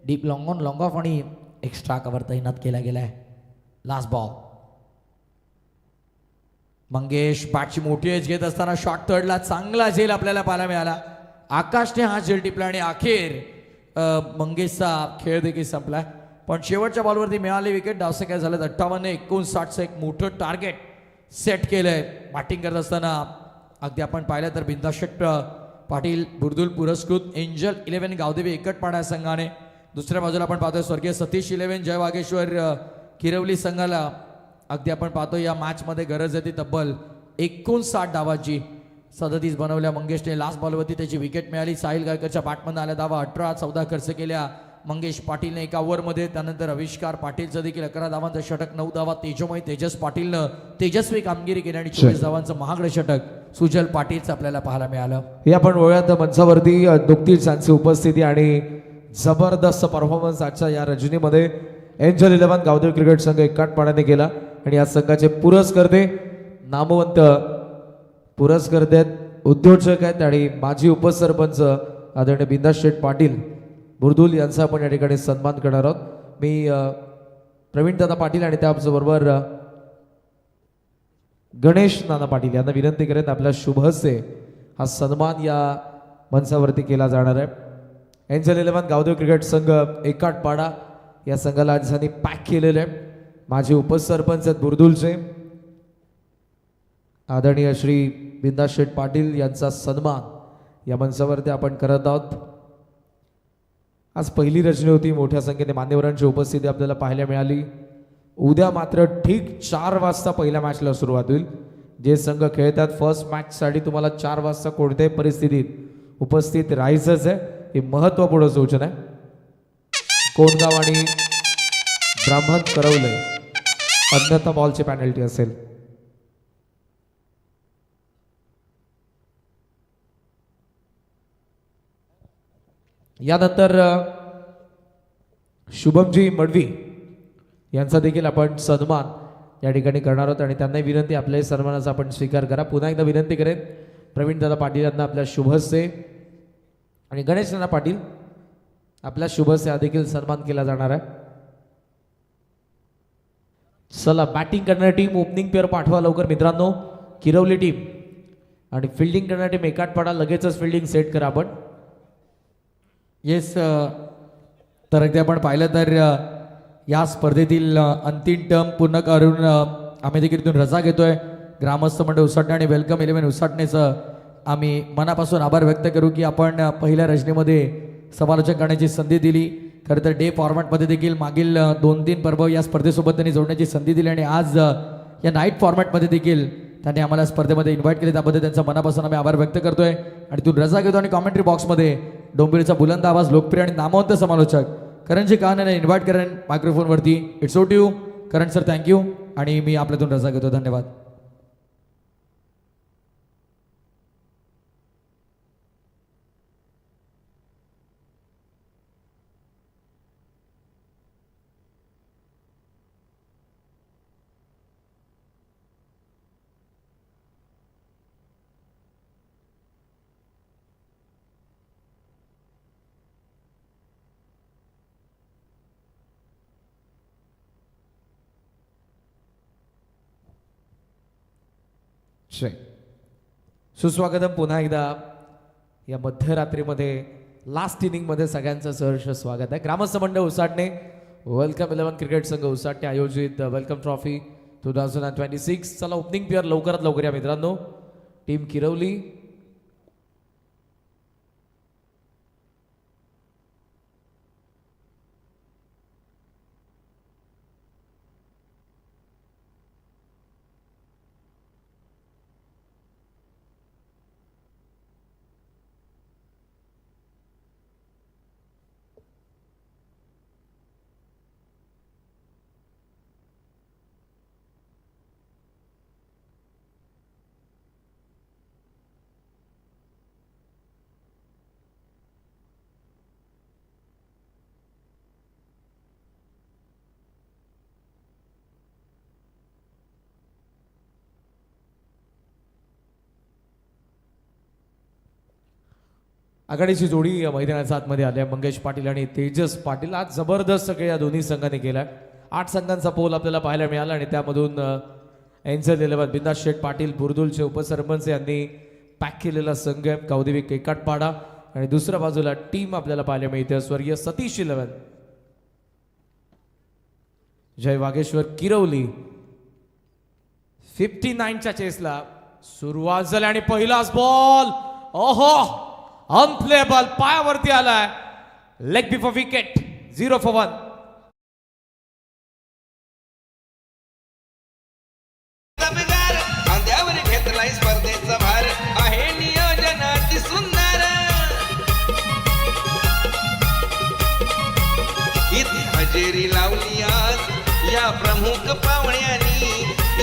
deep long on long off आणि एक्स्ट्रा कव्हर तैनात केला गेला आहे. लास्ट बॉल, मंगेश बॅटची मोठी एज घेत असताना शॉर्ट थर्डला चांगला झेल आपल्याला पाहायला मिळाला. आकाशने हा झेल टिपला आणि अखेर मंगेशचा खेळ देखील संपला. पण शेवटच्या बॉलवरती मिळाली विकेट. डावसे काय झालं, 58-59चं एक मोठं टार्गेट सेट केलंय बॅटिंग करत असताना. अगदी आपण पाहिलं तर बिंदाशेट पाटील बुर्दुल पुरस्कृत, एंजल 11 गावदेवी एकटपाडा संघाने. दुसऱ्या बाजूला आपण पाहतोय स्वर्गीय सतीश 11 जय वागेश्वर किरवली संघाला. अगदी आपण पाहतो या मॅचमध्ये गरज आहे ती तब्बल 59 धावाची. 37 बनवल्या मंगेशने. लास्ट बॉलवरती त्याची विकेट मिळाली. साहिल गायकरच्या बॅटमधून आल्या धावा 18-14 खर्च केल्या मंगेश पाटीलने एका ओव्हरमध्ये. त्यानंतर आविष्कार पाटीलचं देखील 11 धावांचं षटक, 9 धावा तेजोमय तेजस पाटीलनं तेजस्वी कामगिरी केली आणि 24 धावांचं महागडं षटक सुजल पाटीलचं आपल्याला पाहायला मिळालं. हे आपण वळूयात मंचावरती. नुकतीच त्यांची उपस्थिती आणि जबरदस्त परफॉर्मन्स आजच्या या रजनीमध्ये एंजल 11 गावदेवी क्रिकेट संघ एकाटपाड्याने केला. आणि या संघाचे पुरस्कर्ते नामवंत पुरस्कर्ते आहेत, उद्योजक आहेत आणि माजी उपसरपंच आदरणीय बिंदास शेठ पाटील बुर्दुल यांचा आपण या ठिकाणी सन्मान करणार आहोत. मी प्रवीणदादा पाटील आणि त्याचबरोबर गणेश नाना पाटील यांना विनंती करेन आपल्या शुभ हस्ते हा सन्मान या मंचावरती केला जाणार आहे. एंजल 11 गावदेवी क्रिकेट संघ एकाटपाडा या संघाला आज त्यांनी पॅक केलेलं आहे. माझे उपसरपंच आहेत बुर्दुलचे आदरणीय श्री बिंदास शेठ पाटील यांचा सन्मान या मंचावरती आपण करत आहोत. आज पहिली रचना होती. मोठ्या संख्येने मान्यवरांची उपस्थिती आपल्याला पाहायला मिळाली. उद्या मात्र ठीक 4 वाजता पहिल्या मॅचला सुरुवात होईल. जे संघ खेळतात फर्स्ट मॅचसाठी तुम्हाला 4 वाजता कोणत्याही परिस्थितीत उपस्थित राहायचंच आहे. ही महत्त्वपूर्ण सूचना आहे. कोणगाव आणि ब्राह्मण करवले अन्यथा बॉलची पॅनल्टी असेल. यानंतर शुभमजी मडवी यांचा देखील आपण सन्मान या ठिकाणी करणार आहोत आणि त्यांना विनंती आपल्या सन्मानाचा आपण स्वीकार करा. पुन्हा एकदा विनंती करेन प्रवीणदादा पाटील यांना आपल्या शुभहस्ते आणि गणेश नाना पाटील आपल्या शुभहस्ते हा देखील सन्मान केला जाणार आहे. चला बॅटिंग करणारी टीम ओपनिंग पेअर पाठवा लवकर मित्रांनो. किरवली टीम आणि फिल्डिंग करणारी टीम एकाटपाडा लगेचच फिल्डिंग सेट करा आपण. येस, तर अगदी आपण पाहिलं तर या स्पर्धेतील अंतिम टर्म पूर्ण करून आम्ही देखील इथून रजा घेतोय. ग्रामस्थ मंडळ उसाटणे आणि वेलकम 11 उसाटणेचं आम्ही मनापासून आभार व्यक्त करू की आपण पहिल्या रचनेमध्ये समालोचन करण्याची संधी दिली. खरं तर डे फॉर्मॅटमध्ये देखील मागील 2-3 पर्व या स्पर्धेसोबत त्यांनी जोडण्याची संधी दिली आणि आज या नाईट फॉर्मॅटमध्ये देखील त्यांनी आम्हाला स्पर्धेमध्ये इन्व्हाइट केले. त्याबद्दल त्यांचा मनापासून आम्ही आभार व्यक्त करतोय आणि तू रजा घेतो. आणि कॉमेंट्री बॉक्समध्ये डोंबिवलीचा बुलंद आवाज लोकप्रिय आणि नामवंत समालोचक करणजी कान यांना इन्व्हाइट करेन मायक्रोफोनवरती. It's over to you Karan sir, thank you. आणि मी आपल्यातून रजा घेतो. धन्यवाद. सुस्वागतम पुन्हा एकदा या मध्यरात्रीमध्ये लास्ट इनिंगमध्ये सगळ्यांचं सहर्ष स्वागत आहे. ग्रामस्थ मंडळ उसाटणे वेलकम 11 क्रिकेट संघ उसाटणे आयोजित वेलकम ट्रॉफी 2026. चला ओपनिंग पेअर लवकरात लवकर या मित्रांनो. टीम किरवली आघाडीची जोडी या मैदानाच्या आतमध्ये आली आहे. मंगेश पाटील आणि तेजस पाटील. आज जबरदस्त सगळे या दोन्ही संघांनी केलाय. 8 संघांचा पोल आपल्याला पाहायला मिळाला आणि त्यामधून एन्झल 11 बिंदास शेठ पाटील बुरदुलचे उपसरपंच यांनी पॅक केलेला संघ आहे. कौदेवी केकाटपाडा आणि दुसऱ्या बाजूला टीम आपल्याला पाहायला मिळते स्वर्गीय सतीश 11, जय वागेश्वर किरवली. 59च्या चेसला सुरुवात झाली आणि पहिलाच बॉल ओहो अनप्लेबल पायावरती आलाय. Leg before wicket 0 for 1. दमदार खांद्यावर घेतलाय स्पर्धेचा भार आहे नियोजन अति सुंदर. इथे हजेरी लावली आज या प्रमुख पाहुण्यांनी.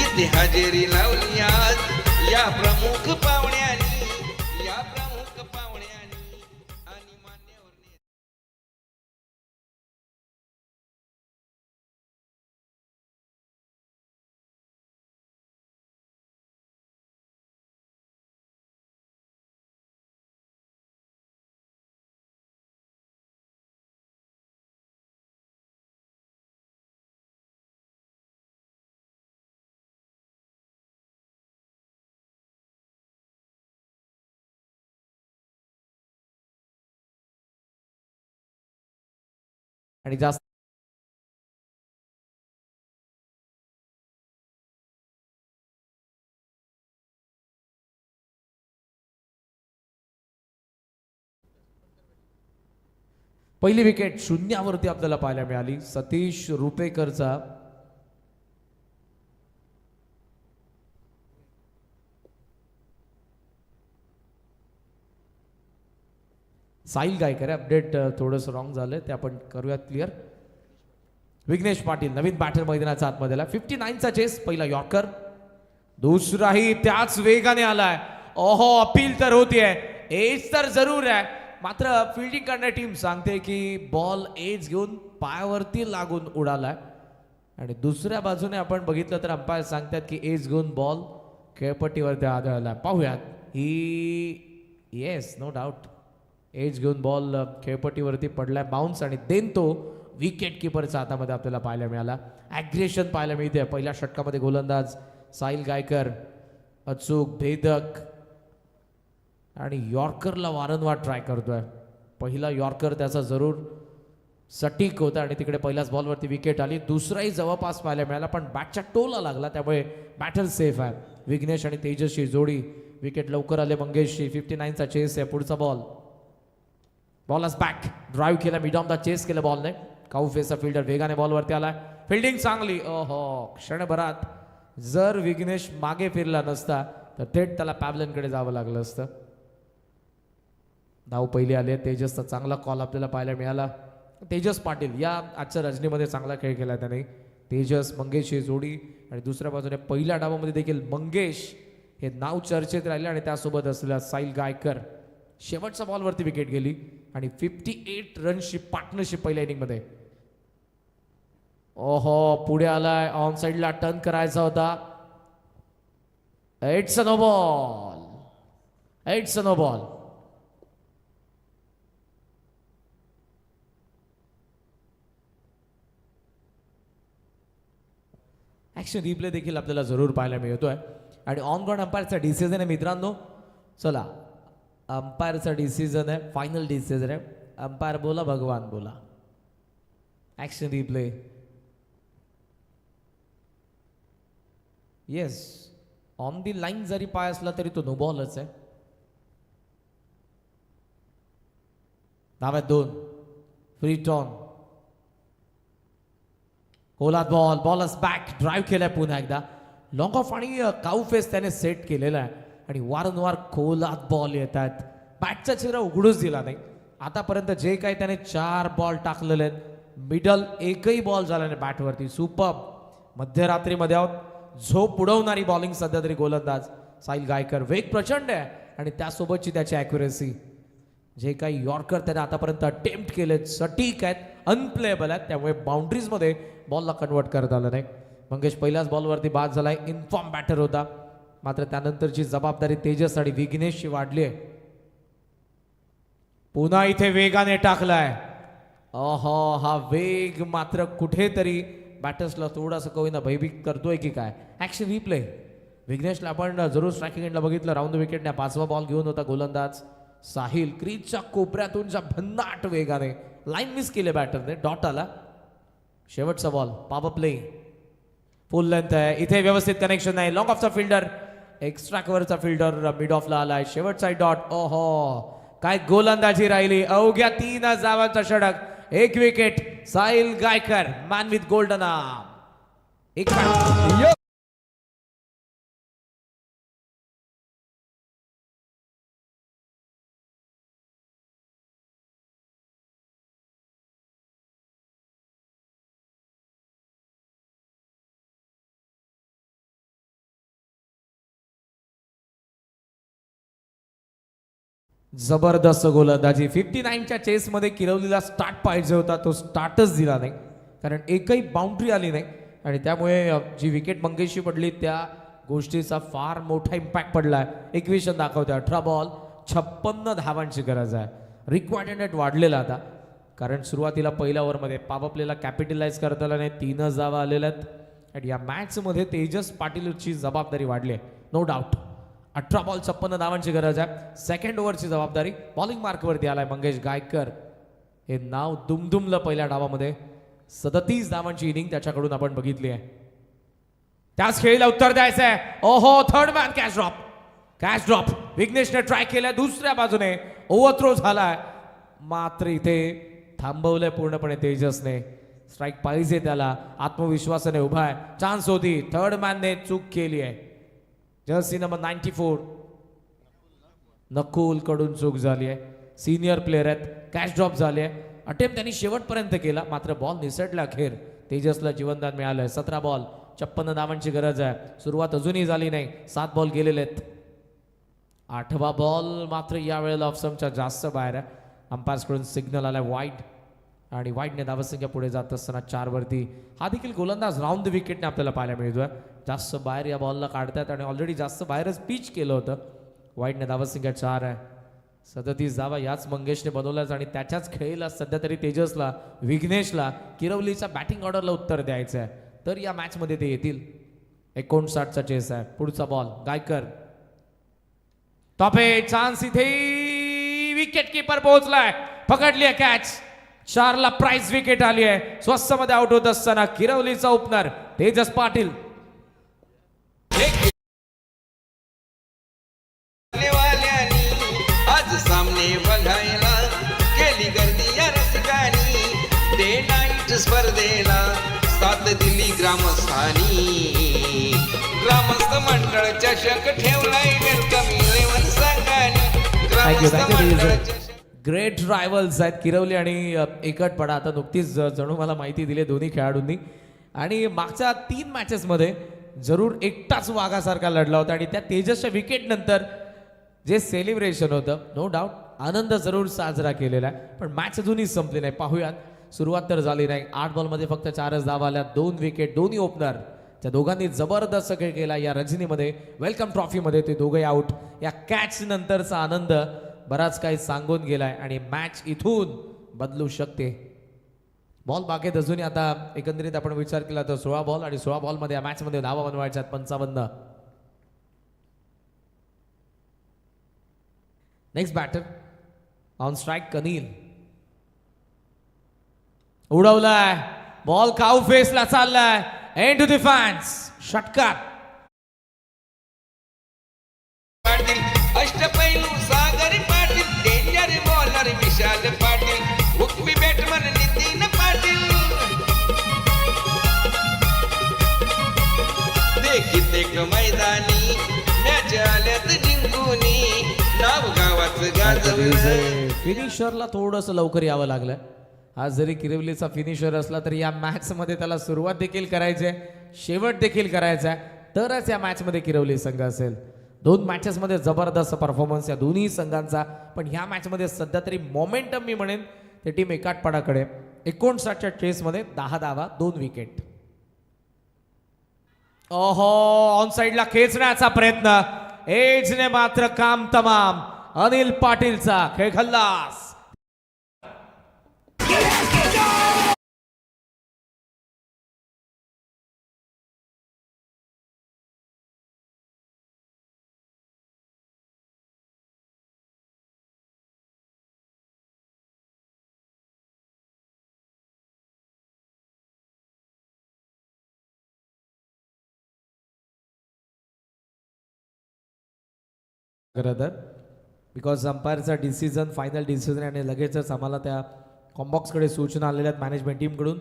इथे हजेरी लावली आज या प्रमुख पाहुण्यांनी. या प्रमुख पाहुण्यांनी आणि मान्यवर आणि जास्त पहिली विकेट शून्यावरती आपल्याला पाहायला मिळाली. सतीश रुपेकरचा साहिल गायकर आहे. अपडेट थोडंसं रॉंग झालं ते आपण करूयात क्लिअर. विघ्नेश पाटील नवीन बॅटर मैदानाचा आतमध्ये आला. 59चा चेस पहिला यॉर्कर, दुसराही त्याच वेगाने आलाय. ओहो अपील तर होतीये, एज तर जरूर आहे, मात्र फिल्डिंग करणारी टीम सांगते की बॉल एज घेऊन पायावरती लागून उडालाय. आणि दुसऱ्या बाजूने आपण बघितलं तर अंपायर सांगतात की एज घेऊन बॉल खेळपट्टीवरती आदळला. पाहूयात ही येस नो डाऊट एज घेऊन बॉल खेळपट्टीवरती पडलाय बाउन्स आणि देन तो विकेट किपरच्या हातामध्ये आपल्याला पाहायला मिळाला. ॲग्रेशन पाहायला मिळते. पहिल्या षटकामध्ये गोलंदाज साहिल गायकर अचूक भेदक आणि यॉर्करला वारंवार ट्राय करतोय. पहिला यॉर्कर त्याचा जरूर सटीक होता आणि तिकडे पहिल्याच बॉलवरती विकेट आली. दुसराही जवळपास पाहायला मिळाला पण बॅटच्या टोला लागला, त्यामुळे बॅटर सेफ आहे. विघ्नेश आणि तेजसची जोडी विकेट लवकर आले. मंगेशची 59चा चेस आहे. पुढचा बॉल बॉलच बॅक ड्राईव्ह केला, मिड ऑन द चेस केलं बॉलने. काऊफेचा फिल्डर वेगाने बॉलवरती आलाय. फिल्डिंग चांगली. ओहो क्षणभरात जर विघ्नेश मागे फिरला नसता तर थेट त्याला पॅव्हलनकडे जावं लागलं असतं. धाव पहिली आले. तेजसचा चांगला कॉल आपल्याला पाहायला मिळाला. तेजस पाटील या आजच्या रजनीमध्ये चांगला खेळ केला त्याने. तेजस मंगेशची जोडी आणि दुसऱ्या बाजूने पहिल्या डावामध्ये देखील मंगेश हे नाव चर्चेत राहिले आणि त्यासोबत असलेला साहिल गायकर. शेवटच्या बॉलवरती विकेट गेली आणि 58 रनची पार्टनरशिप पहिल्या इनिंगमध्ये. ओहो पुढे आलाय, ऑन साइडला टर्न करायचा होता. It's a no ball. It's a no ball. Action replay देखील आपल्याला जरूर पाहायला मिळतोय आणि ऑन ग्राउंड अंपायरचा डिसिजन आहे मित्रांनो. चला अंपायरचा डिसिजन आहे, फायनल डिसिजन आहे. अंपायर बोला, भगवान बोला. Action replay. Yes on the line जरी पाय असला तरी तो नो बॉलच आहे. धाव्यात 2. फ्री टॉन. कोलात बॉल. बॉलच बॅक ड्राईव्ह केलाय पुन्हा एकदा. लॉंग ऑफ आणि काऊफेस त्याने सेट केलेला आहे आणि वारंवार खोलात बॉल येत आहेत. बॅटचा चेहरा उघडूच दिला नाही. आतापर्यंत जे काही त्याने 4 बॉल टाकलेले आहेत, मिडल एकही बॉल झाला नाही बॅटवरती. सुपर. मध्यरात्रीमध्ये आहोत. झोप उडवणारी बॉलिंग सध्या तरी गोलंदाज साहिल गायकर. वेग प्रचंड आहे आणि त्यासोबतची त्याची ॲक्युरेसी. जे काही यॉर्कर त्याने आतापर्यंत अटेम्प्ट केलेत सटीक आहेत, अनप्लेएबल आहेत, त्यामुळे बाउंड्रीजमध्ये बॉलला कन्वर्ट करता आलं नाही. मंगेश पहिल्याच बॉलवरती बाद झालाय. इन्फॉर्म बॅटर होता, मात्र त्यानंतरची जबाबदारी तेजस आणि विघ्नेशची वाढली आहे. पुन्हा इथे वेगाने टाकलाय. अहो हा वेग मात्र कुठेतरी बॅटर्सला थोडासा कवीना भयभीत करतोय की काय. Action replay. विघ्नेशला आपण जरूर स्ट्रायकिंग एंडला बघितलं. राऊंड विकेटने 5वा बॉल घेऊन होता गोलंदाज साहिल. क्रीजच्या कोपऱ्यातून ज्या भन्नाट वेगाने लाईन मिस केले बॅटरने. डॉट आला. शेवटचा ball. Power play full length आहे. इथे व्यवस्थित कनेक्शन नाही. लॉंग ऑफचा फिल्डर एक्स्ट्रा कव्हरचा फिल्डर मिड ऑफला आलाय. शेवटचा डॉट. ओहो काय गोलंदाजी राहिली. अवघ्या 3 धावांचा षटक. 1 wicket. Sahil Gaikar man with golden arm. एक जबरदस्त गोलंदाजी. 59च्या चेसमध्ये किरवलीला स्टार्ट पाहिजे होता. तो स्टार्टच दिला नाही कारण एकही बाउंड्री आली नाही आणि त्यामुळे जी विकेट मंगेशी पडली त्या गोष्टीचा फार मोठा इम्पॅक्ट पडलाय. 21 दाखवते. 18 बॉल 56 धावांची गरज आहे. रिक्वायर्ड नेट वाढलेला आता कारण सुरुवातीला पहिल्या ओव्हरमध्ये पॉवर प्लेला कॅपिटलाइज करता आला नाही. 3 धावा आलेल्या आहेत आणि या मॅचमध्ये तेजस पाटीलची जबाबदारी वाढली आहे. No doubt. 18 बॉल 56 धावांची गरज आहे. सेकंड ओव्हरची जबाबदारी बॉलिंग मार्कवरती आलाय मंगेश गायकर. हे नाव दुमदुमलं पहिल्या डावामध्ये. 37 धावांची इनिंग त्याच्याकडून आपण बघितली आहे. त्याच खेळीला उत्तर द्यायचं आहे. ओहो third man catch drop. Catch drop. विघ्नेशने ट्राय केलं. दुसऱ्या बाजूने ओव्हरथ्रो झालाय मात्र इथे थांबवलंय पूर्णपणे तेजसने. स्ट्राईक पाहिजे त्याला. आत्मविश्वासाने उभा आहे. चान्स होती. थर्ड मॅनने चूक केली आहे. जर्सी नंबर 94 नकुल कडून चूक झाली आहे. सिनियर प्लेअर आहेत. कॅच ड्रॉप झाली आहे. अटेम्प्ट त्यांनी शेवटपर्यंत केला मात्र बॉल निसटला. अखेर तेजसला जीवनदान मिळालंय. 17 बॉल 56 धावांची गरज आहे. सुरुवात अजूनही झाली नाही. 7 बॉल गेलेले आहेत. 8वा बॉल मात्र यावेळेला ऑफसमच्या जास्त बाहेर आहे. अंपायर्सकडून सिग्नल आलाय वाईड आणि वाईडने धावसंख्या पुढे जात असताना 4 वरती. हा देखील गोलंदाज राऊंड विकेटने आपल्याला पाहायला मिळतोय. जास्त बाहेर या बॉलला काढतात आणि ऑलरेडी जास्त बाहेरच पिच केलं होतं. वाईडने धावसंख्या 4 आहे. 37 धावा याच मंगेशने बनवल्याच आणि त्याच्याच खेळीला सध्या तरी तेजसला विघ्नेशला किरवलीच्या बॅटिंग ऑर्डरला उत्तर द्यायचं आहे तर या मॅचमध्ये ते येतील. 59चा चेस आहे. पुढचा बॉल गायकर. टॉपे चान्स. इथे विकेट किपर पोहोचलाय. पकडली आहे कॅच. 4ला प्राइज विकेट आली आहे. स्वस्त मध्ये आउट होत असताना किरवलीचा ओपनर तेजस पाटील. आज सामने बघायला केली गर्दी या रसिकांनी. डे नाईट स्पर्धेला साथ दिली ग्रामस्थानी. ग्रामस्थ मंडळ चषक ठेवलाय वेलकम 11 संघानी. ग्रामस्थ मंडळ ग्रेट रायव्हल्स आहेत किरवली आणि एकटपडा. आता नुकतीच जणू मला माहिती दिली दोन्ही खेळाडूंनी आणि मागच्या 3 मॅचेसमध्ये जरूर एकटाच वाघासारखा लढला होता आणि त्या तेजसच्या विकेट नंतर जे सेलिब्रेशन होतं नो डाऊट आनंद जरूर साजरा केलेला आहे. पण मॅच अजूनही संपली नाही. पाहूयात. सुरुवात तर झाली नाही. 8 बॉलमध्ये फक्त 4च धावा आल्या. 2 विकेट. दोन्ही ओपनर त्या दोघांनी जबरदस्त खेळ केला. या रजनीमध्ये वेलकम ट्रॉफीमध्ये ते दोघे आउट. या कॅच नंतरचा आनंद बराच काही सांगून गेलाय आणि मॅच इथून बदलू शकते. बॉल बाकीत अजूनही आता एकंदरीत आपण विचार केला तर 16 बॉल आणि 16 बॉलमध्ये या मॅचमध्ये धावा बनवायच्या 55. Next batter on strike Kanil. उडवलाय बॉल. काऊ फेसला चाललाय. End to the fans. षटकार. पाटील अष्टपैलू सागर पाटील. Danger bowler Vishal Patil. हुकमी बॅटमन नितीन पाटील. देखील एक मैदानी मॅच आल्यात जिंकूनी. नाव गावाचं गाजवलं. फिनिशरला थोडंसं लवकर यावं लागलं. आज जरी किरवलीचा फिनिशर असला तरी या मॅचमध्ये त्याला सुरुवात देखील करायची आहे. शेवट देखील करायचा आहे तरच या मॅचमध्ये किरवली संघ असेल. 2 मॅचेसमध्ये जबरदस्त परफॉर्मन्स या दोन्ही संघांचा. पण ह्या मॅचमध्ये सध्या तरी मोमेंटम मी म्हणेन ते टीम एकाटपडाकडे. 59च्या चेसमध्ये 10 धावा 2 विकेट. ओहो ऑन साइडला खेचण्याचा प्रयत्न. एजने मात्र काम तमाम. अनिल पाटीलचा खेळ खल्लास. खरं तर बिकॉज अंपायरचा डिसिजन फायनल डिसिजन आणि लगेचच आम्हाला त्या कॉम्बॉक्सकडे सूचना आलेल्या आहेत मॅनेजमेंट टीमकडून.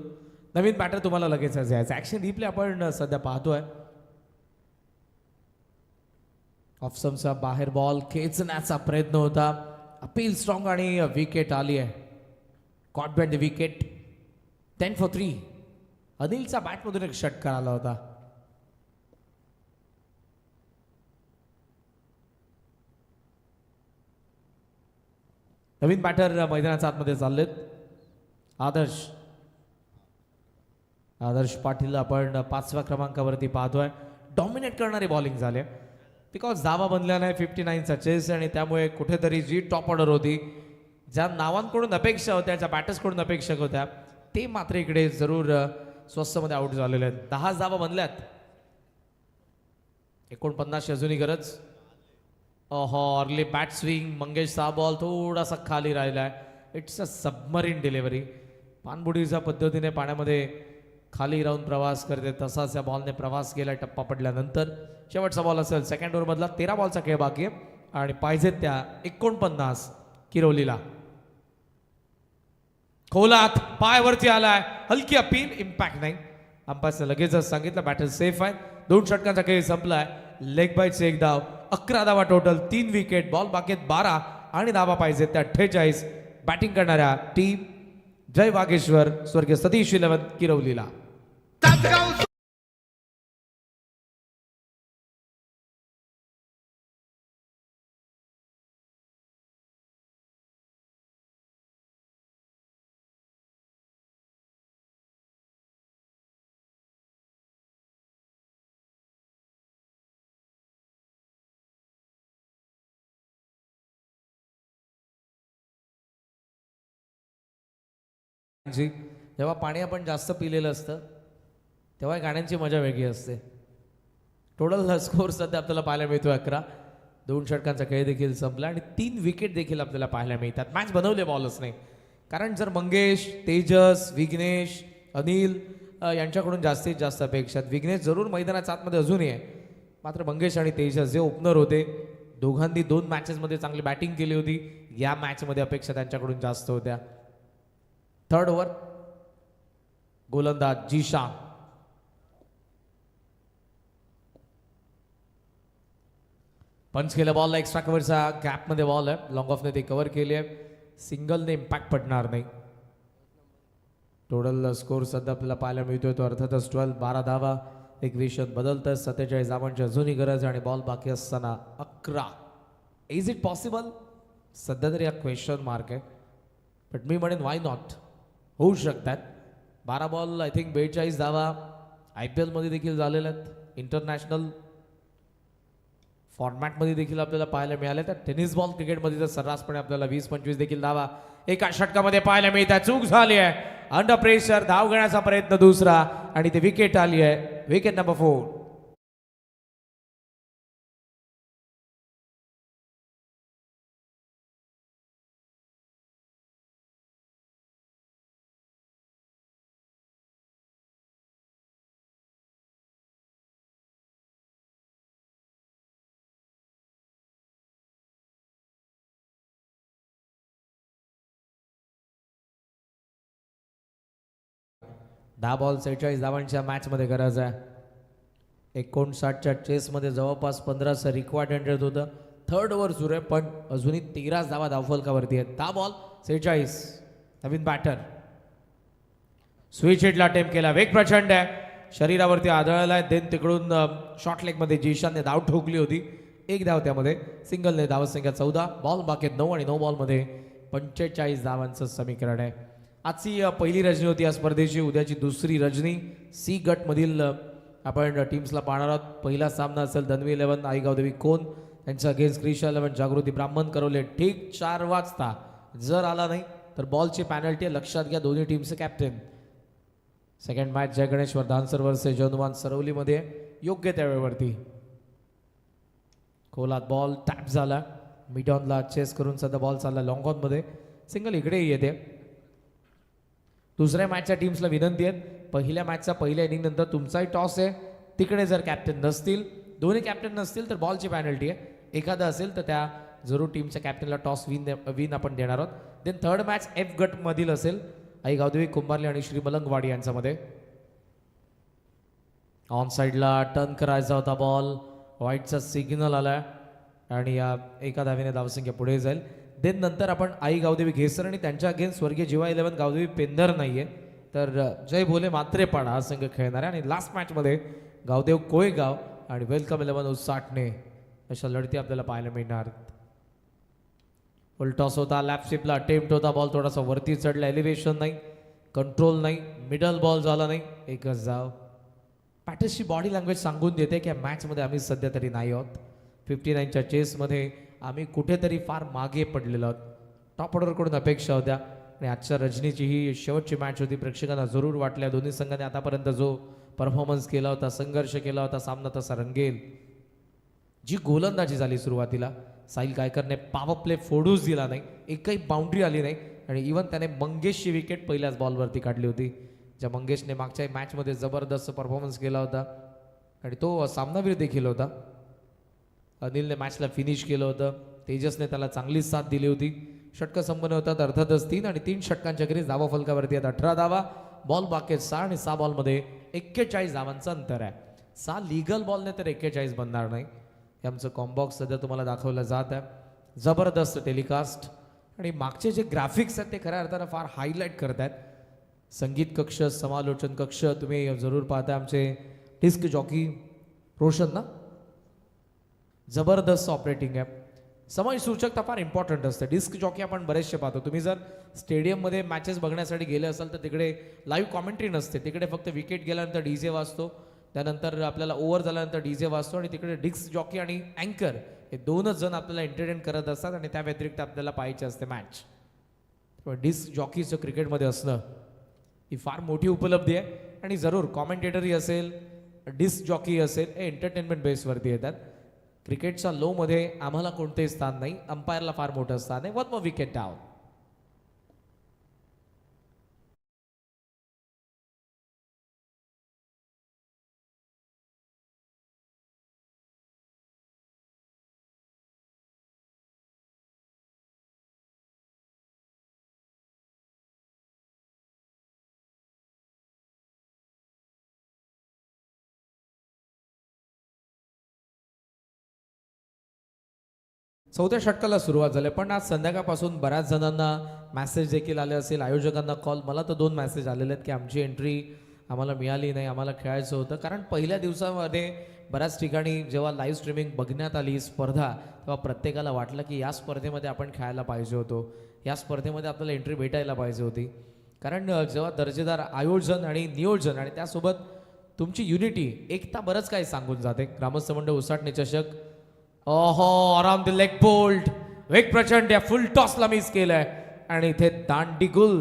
नवीन बॅटर तुम्हाला लगेचच यायचं. ॲक्शन रिप्ले आपण सध्या पाहतोय. ऑफसमचा बाहेर बॉल खेचण्याचा प्रयत्न होता. अपील स्ट्रॉंग आणि विकेट आली आहे. Caught bat the wicket. 10 for 3. अनिलचा बॅटमधून एक षटकार आला होता. नवीन बॅटर मैदानाच्या आतमध्ये चाललेत. आदर्श पाटील आपण 5व्या क्रमांकावरती पाहतोय. डॉमिनेट करणारी बॉलिंग झाले बिकॉज धावा बनल्या नाही. 59चा चेस आणि त्यामुळे कुठेतरी जी टॉप ऑर्डर होती, ज्या नावांकडून अपेक्षा होत्या, ज्या बॅटर्सकडून अपेक्षा होत्या, ते मात्र इकडे जरूर स्वस्तमध्ये आउट झालेले आहेत. 10 धावा बनल्यात. 49 अजूनही गरज. Early bat swing. मंगेशचा बॉल थोडासा खाली राहिलाय. It's a submarine delivery. पाणबुडीच्या पद्धतीने पाण्यामध्ये खाली राहून प्रवास करते तसाच या बॉलने प्रवास केला. टप्पा पडल्यानंतर शेवटचा बॉल असेल सेकंड ओव्हरमधला. 13 बॉलचा खेळ बाकी आहे आणि पाहिजेत त्या 49 किरवलीला. खोलात पायावरती आलाय. हलकी अपील. इम्पॅक्ट नाही. अंपायरने लगेचच सांगितलं बॅटर सेफ आहे. 2 षटकांचा खेळ संपलाय. लेग बाईटचे 1 धाव. 11 धावा टोटल. 3 विकेट. बॉल बाकीत 12 आणि धावा पाहिजेत त्या 48. बॅटिंग करणाऱ्या टीम जय वागेश्वर स्वर्गीय सतीश 11 किरवलीला. जी जेव्हा पाणी आपण जास्त पिलेलं असतं तेव्हा गाण्यांची मजा वेगळी असते. टोटल स्कोअर सध्या आपल्याला पाहायला मिळतो 11. 2 षटकांचा खेळ देखील संपला आणि 3 विकेट देखील आपल्याला पाहायला मिळतात. मॅच बनवले बॉलच नाही. कारण जर मंगेश, तेजस, विघ्नेश, अनिल यांच्याकडून जास्तीत जास्त अपेक्षा आहेत. विघ्नेश जरूर मैदानाच्या आतमध्ये अजूनही आहे, मात्र मंगेश आणि तेजस जे ओपनर होते दोघांनी 2 मॅचेसमध्ये चांगली बॅटिंग केली होती. या मॅचमध्ये अपेक्षा त्यांच्याकडून जास्त होत्या. 3rd over. गोलंदाज जीशान. पंच केलं बॉलला. एक्स्ट्रा कव्हरचा गॅपमध्ये बॉल आहे. लॉंग ऑफने ते कव्हर केली आहे. सिंगलने इम्पॅक्ट पडणार नाही. टोटल स्कोअर सध्या आपल्याला पाहायला मिळतोय तो अर्थातच 12 धावा. 21 रन बदलतं. 47 धावांची अजूनही गरज आणि बॉल बाकी असताना 11. Is it possible? सध्या तरी हा क्वेश्चन मार्क आहे, बट मी म्हणेन वाय नॉट. होऊ शकतात. 12 बॉल आय थिंक 42 धावा IPL मध्ये देखील झालेल्या आहेत. इंटरनॅशनल फॉर्मॅटमध्ये देखील आपल्याला पाहायला मिळाल्या. त्या टेनिस बॉल क्रिकेटमध्ये तर सर्रासपणे आपल्याला 20-25 देखील धावा एका षटकामध्ये पाहायला मिळतात. चूक झाली आहे. अंडर प्रेशर धाव घेण्याचा प्रयत्न दुसरा आणि ते विकेट आली आहे. Wicket number 4. दहा बॉल 46 धावांच्या मॅचमध्ये गरज आहे. 59च्या चेसमध्ये जवळपास 15चं रिक्वायर्ड 100 होतं. 3rd ओव्हर सुरू आहे पण अजूनही 13 धावा धावफलकावरती आहेत. 10 बॉल 46. नवीन बॅटर स्विच हिटला अटेम्प्ट केला. वेग प्रचंड आहे. शरीरावरती आदळला आहे. देन तिकडून शॉर्ट लेगमध्ये जीशानने धाव ठोकली होती. 1 धाव त्यामध्ये. सिंगलने धावसंख्या 14. बॉल बाकी 9 आणि 9 बॉलमध्ये 45 धावांचं समीकरण आहे. आजची पहिली रजनी होती या स्पर्धेची. उद्याची दुसरी रजनी. सी गटमधील आपण टीम्सला पाहणार आहोत. पहिला सामना असेल धनवी 11 आईगाव देवी कोण त्यांचा अगेन्स्ट क्रिशा 11 जागृती ब्राह्मण करवले. ठीक 4 वाजता. जर आला नाही तर बॉलची पॅनल्टी लक्षात घ्या. दोन्ही टीमचे कॅप्टन. सेकंड मॅच जय गणेश्वर धानसर वर्सेस जनुमान सरवलीमध्ये योग्य त्या वेळेवरती. खोलात बॉल टॅप झाला. मिडॉनला चेस करून सध्या बॉल चालला लॉंग ऑनमध्ये. सिंगल इकडेही येते. दुसऱ्या मॅचच्या टीम्सला विनंती आहे, पहिल्या मॅचचा पहिल्या इनिंग नंतर तुमचाही टॉस आहे. तिकडे जर कॅप्टन नसतील, दोन्ही कॅप्टन नसतील तर बॉलची पॅनल्टी आहे. एखादा असेल तर त्या जरूर टीमच्या कॅप्टनला टॉस विन आपण देणार आहोत. देन थर्ड मॅच एफ गट मधील असेल आई गावदेवी कुंभारली आणि श्री मलंगवाडी यांच्यामध्ये. ऑन साईडला टर्न करायचा होता बॉल, व्हाईटचा सिग्नल आला आणि या एका धावेने धावसंख्या पुढे जाईल. देन नंतर आपण आई गावदेवी घेसर आणि त्यांच्या अगेन्स्ट स्वर्गीय जीवा 11 गावदेवी पेंदर नाहीये तर जय भोले मात्रेपाडा हा संघ खेळणार आहे. आणि लास्ट मॅचमध्ये गावदेव कोळेगाव आणि वेलकम 11 उसाटणे अशा लढती आपल्याला पाहायला मिळणार. फुल टॉस होता, लॅप स्लिपला अटेम्प्ट होता, बॉल थोडासा वरती चढला, एलिव्हेशन नाही, कंट्रोल नाही, मिडल बॉल झाला नाही, एकच धाव. पॅटर्सची बॉडी लँग्वेज सांगून देते की या मॅचमध्ये आम्ही सध्या तरी नाही आहोत. 59च्या चेसमध्ये आम्ही कुठेतरी फार मागे पडलेलो आहोत. टॉप ऑर्डरकडून अपेक्षा होत्या आणि आजच्या रजनीची ही शेवटची मॅच होती. प्रेक्षकांना जरूर वाटल्या दोन्ही संघाने आतापर्यंत जो परफॉर्मन्स केला होता, संघर्ष केला होता, सामना तसा रंगेल. जी गोलंदाजी झाली सुरुवातीला, साहिल गायकरने पॉवर प्ले फोडूच दिला नाही, एकही बाउंड्री आली नाही आणि इवन त्याने मंगेशची विकेट पहिल्याच बॉलवरती काढली होती. ज्या मंगेशने मागच्या मॅचमध्ये जबरदस्त परफॉर्मन्स केला होता आणि तो सामनावीर देखील होता. अनिलने मॅचला फिनिश केलं होतं, तेजसने त्याला चांगलीच साथ दिली होती. षटकं संपन्न होतात अर्थातच 3 आणि 3 षटकांच्या खेरीज धावा फलकावरती आहेत 18 धावा. बॉल बाकी 6 आणि 6 बॉलमध्ये 41 धावांचं अंतर आहे. 6 लिगल बॉलने तर 41 बनणार नाही. हे आमचं कॉम्बॉक्स सध्या तुम्हाला दाखवलं जात आहे. जबरदस्त टेलिकास्ट आणि मागचे जे ग्राफिक्स आहेत ते खऱ्या अर्थानं फार हायलाईट करत आहेत. संगीत कक्ष, समालोचन कक्ष तुम्ही जरूर पाहता. आमचे डिस्क जॉकी रोशन ना, जबरदस्त ऑपरेटिंग आहे. समय सूचकता फार इम्पॉर्टंट असते. डिस्क जॉकी आपण बरेचसे पाहतो. तुम्ही जर स्टेडियममध्ये मॅचेस बघण्यासाठी गेले असाल तर तिकडे लाईव्ह कॉमेंट्री नसते. तिकडे फक्त विकेट गेल्यानंतर डीजे वाजतो, त्यानंतर आपल्याला ओव्हर झाल्यानंतर डीजे वाजतो आणि तिकडे डिस्क जॉकी आणि अँकर हे दोनच जण आपल्याला एंटरटेन करत असतात आणि त्या व्यतिरिक्त आपल्याला पाहायची असते मॅच. डिस्क जॉकीचं क्रिकेटमध्ये असणं ही फार मोठी उपलब्धी आहे आणि जरूर कॉमेंटेटरही असेल, डिस्क जॉकी असेल, हे एंटरटेनमेंट बेसवरती येतात. क्रिकेटच्या लोमध्ये आम्हाला कोणतेही स्थान नाही, अंपायरला फार मोठं स्थान आहे. 1 more विकेट डाऊन. चौथ्या षटकाला सुरुवात झाली, पण आज संध्याकाळपासून बऱ्याच जणांना मॅसेज देखील आले असेल, आयोजकांना कॉल. मला तर 2 मॅसेज आलेले आहेत की आमची एंट्री आम्हाला मिळाली नाही, आम्हाला खेळायचं होतं. कारण पहिल्या दिवसामध्ये बऱ्याच ठिकाणी जेव्हा लाईव्ह स्ट्रीमिंग बघण्यात आली स्पर्धा, तेव्हा प्रत्येकाला वाटलं की या स्पर्धेमध्ये आपण खेळायला पाहिजे होतो, या स्पर्धेमध्ये आपल्याला एंट्री भेटायला पाहिजे होती. कारण जेव्हा दर्जेदार आयोजन आणि नियोजन आणि त्यासोबत तुमची युनिटी, एकता बरंच काही सांगून जाते. ग्रामस्थ मंडळ उसाटणे चषक, ओहो अराउंड द लेग बोल्ट, वेग प्रचंड या फुल टॉसला मिस केलंय आणि इथे दांडीगुल.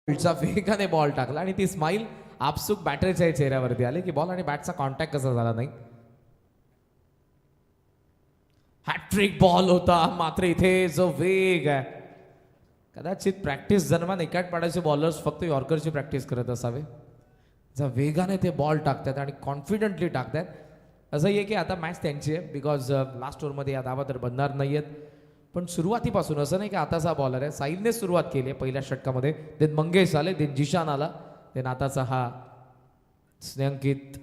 चा वेगाने बॉल टाकला आणि ती स्माईल आपसुक बॅटरीच्या चेहऱ्यावरती आली की बॉल आणि बॅटचा कॉन्टॅक्ट कसा झाला नाही. हॅट्रिक बॉल होता, मात्र इथे जो वेग आहे, कदाचित प्रॅक्टिस दरम्यान एकाट पाडायचे बॉलर्स फक्त यॉर्करची प्रॅक्टिस करत असावे. जर वेगाने ते बॉल टाकतात आणि कॉन्फिडंटली टाकतात, असं आहे की आता मॅच त्यांची आहे बिकॉज लास्ट ओव्हरमध्ये या धावा तर बनणार नाही आहेत. पण सुरुवातीपासून असं नाही की आताचा बॉलर आहे, साहिलने सुरुवात केली आहे पहिल्या षटकामध्ये. देन मंगेश आले, देन जिशान आला, देन आताचा हा स्नेहंकित.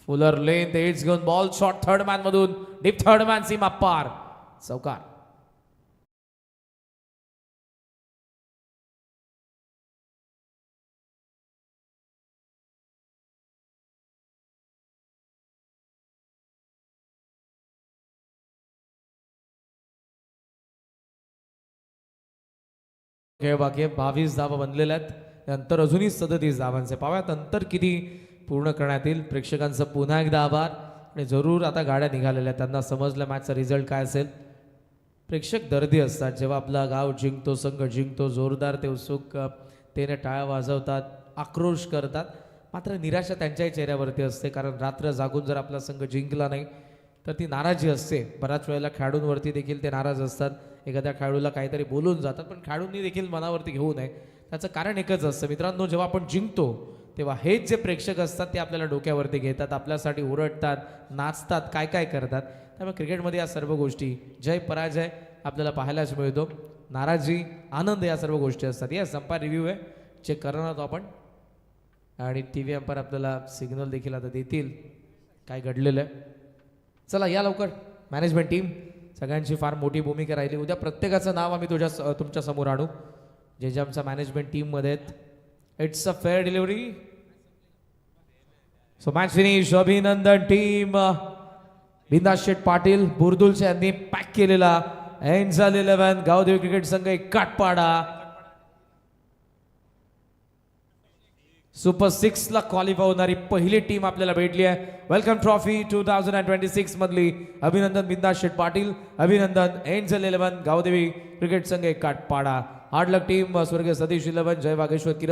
फुलर लेन ते हिट्स घेऊन बॉल शॉट थर्ड मॅन मधून, डीप थर्ड मॅन सीमा पार, चौकार. खेळ बाकी आहे, 22 धावा बनलेल्या आहेत. नंतर अजूनही 37 धावांचे पाव्यात अंतर किती पूर्ण करण्यात येईल. प्रेक्षकांचं पुन्हा एकदा आभार. आणि जरूर आता गाड्या निघालेल्या आहेत. त्यांना समजलं मॅचचा रिझल्ट काय असेल. प्रेक्षक दर्दी असतात. जेव्हा आपला गाव जिंकतो, संघ जिंकतो, जोरदार ते उत्सुकतेने टाळ्या वाजवतात, आक्रोश करतात. मात्र निराशा त्यांच्याही चेहऱ्यावरती असते, कारण रात्र जागून जर आपला संघ जिंकला नाही तर ती नाराजी असते. बऱ्याच वेळेला खेळाडूंवरती देखील ते नाराज असतात. एखाद्या खेळाडूला काहीतरी बोलून जातात, पण खेळाडूंनी देखील मनावरती घेऊ नये. त्याचं कारण एकच असतं मित्रांनो, जेव्हा आपण जिंकतो तेव्हा हेच जे प्रेक्षक असतात ते आपल्याला डोक्यावरती घेतात, आपल्यासाठी ओरडतात, नाचतात, काय काय करतात. त्यामुळे क्रिकेटमध्ये या सर्व गोष्टी, जय पराजय आपल्याला पाहायलाच मिळतो. नाराजी, आनंद या सर्व गोष्टी असतात. या अंपायर रिव्ह्यू आहे, चेक करणार आहोत आपण. आणि टी व्ही अंपायर आपल्याला सिग्नल देखील आता देतील काय घडलेलं आहे. चला या लवकर. मॅनेजमेंट टीम सगळ्यांची फार मोठी भूमिका राहिली. उद्या प्रत्येकाचं नाव आम्ही तुमच्या समोर आणू जे जे आमच्या मॅनेजमेंट टीममध्ये आहेत. It's a fair delivery. So match finish. अभिनंदन टीम. बिंदास शेठ पाटील बुरदुलचे यांनी पॅक केलेला एंजल 11 गावदेवी क्रिकेट संघ एक काटपाडा. सुपर 6 ला क्वालिफाय होणारी पहिली टीम आपल्याला भेटली आहे. वेलकम ट्रॉफी 2026 मधली. अभिनंदन बिंदास शेठ पाटील, अभिनंदन एंजल 11 गावदेवी क्रिकेट संघ एक काटपाडा. हार्ड लक टीम. स्वर्गीय सतीश 11, जय वागेश्वर किरवली.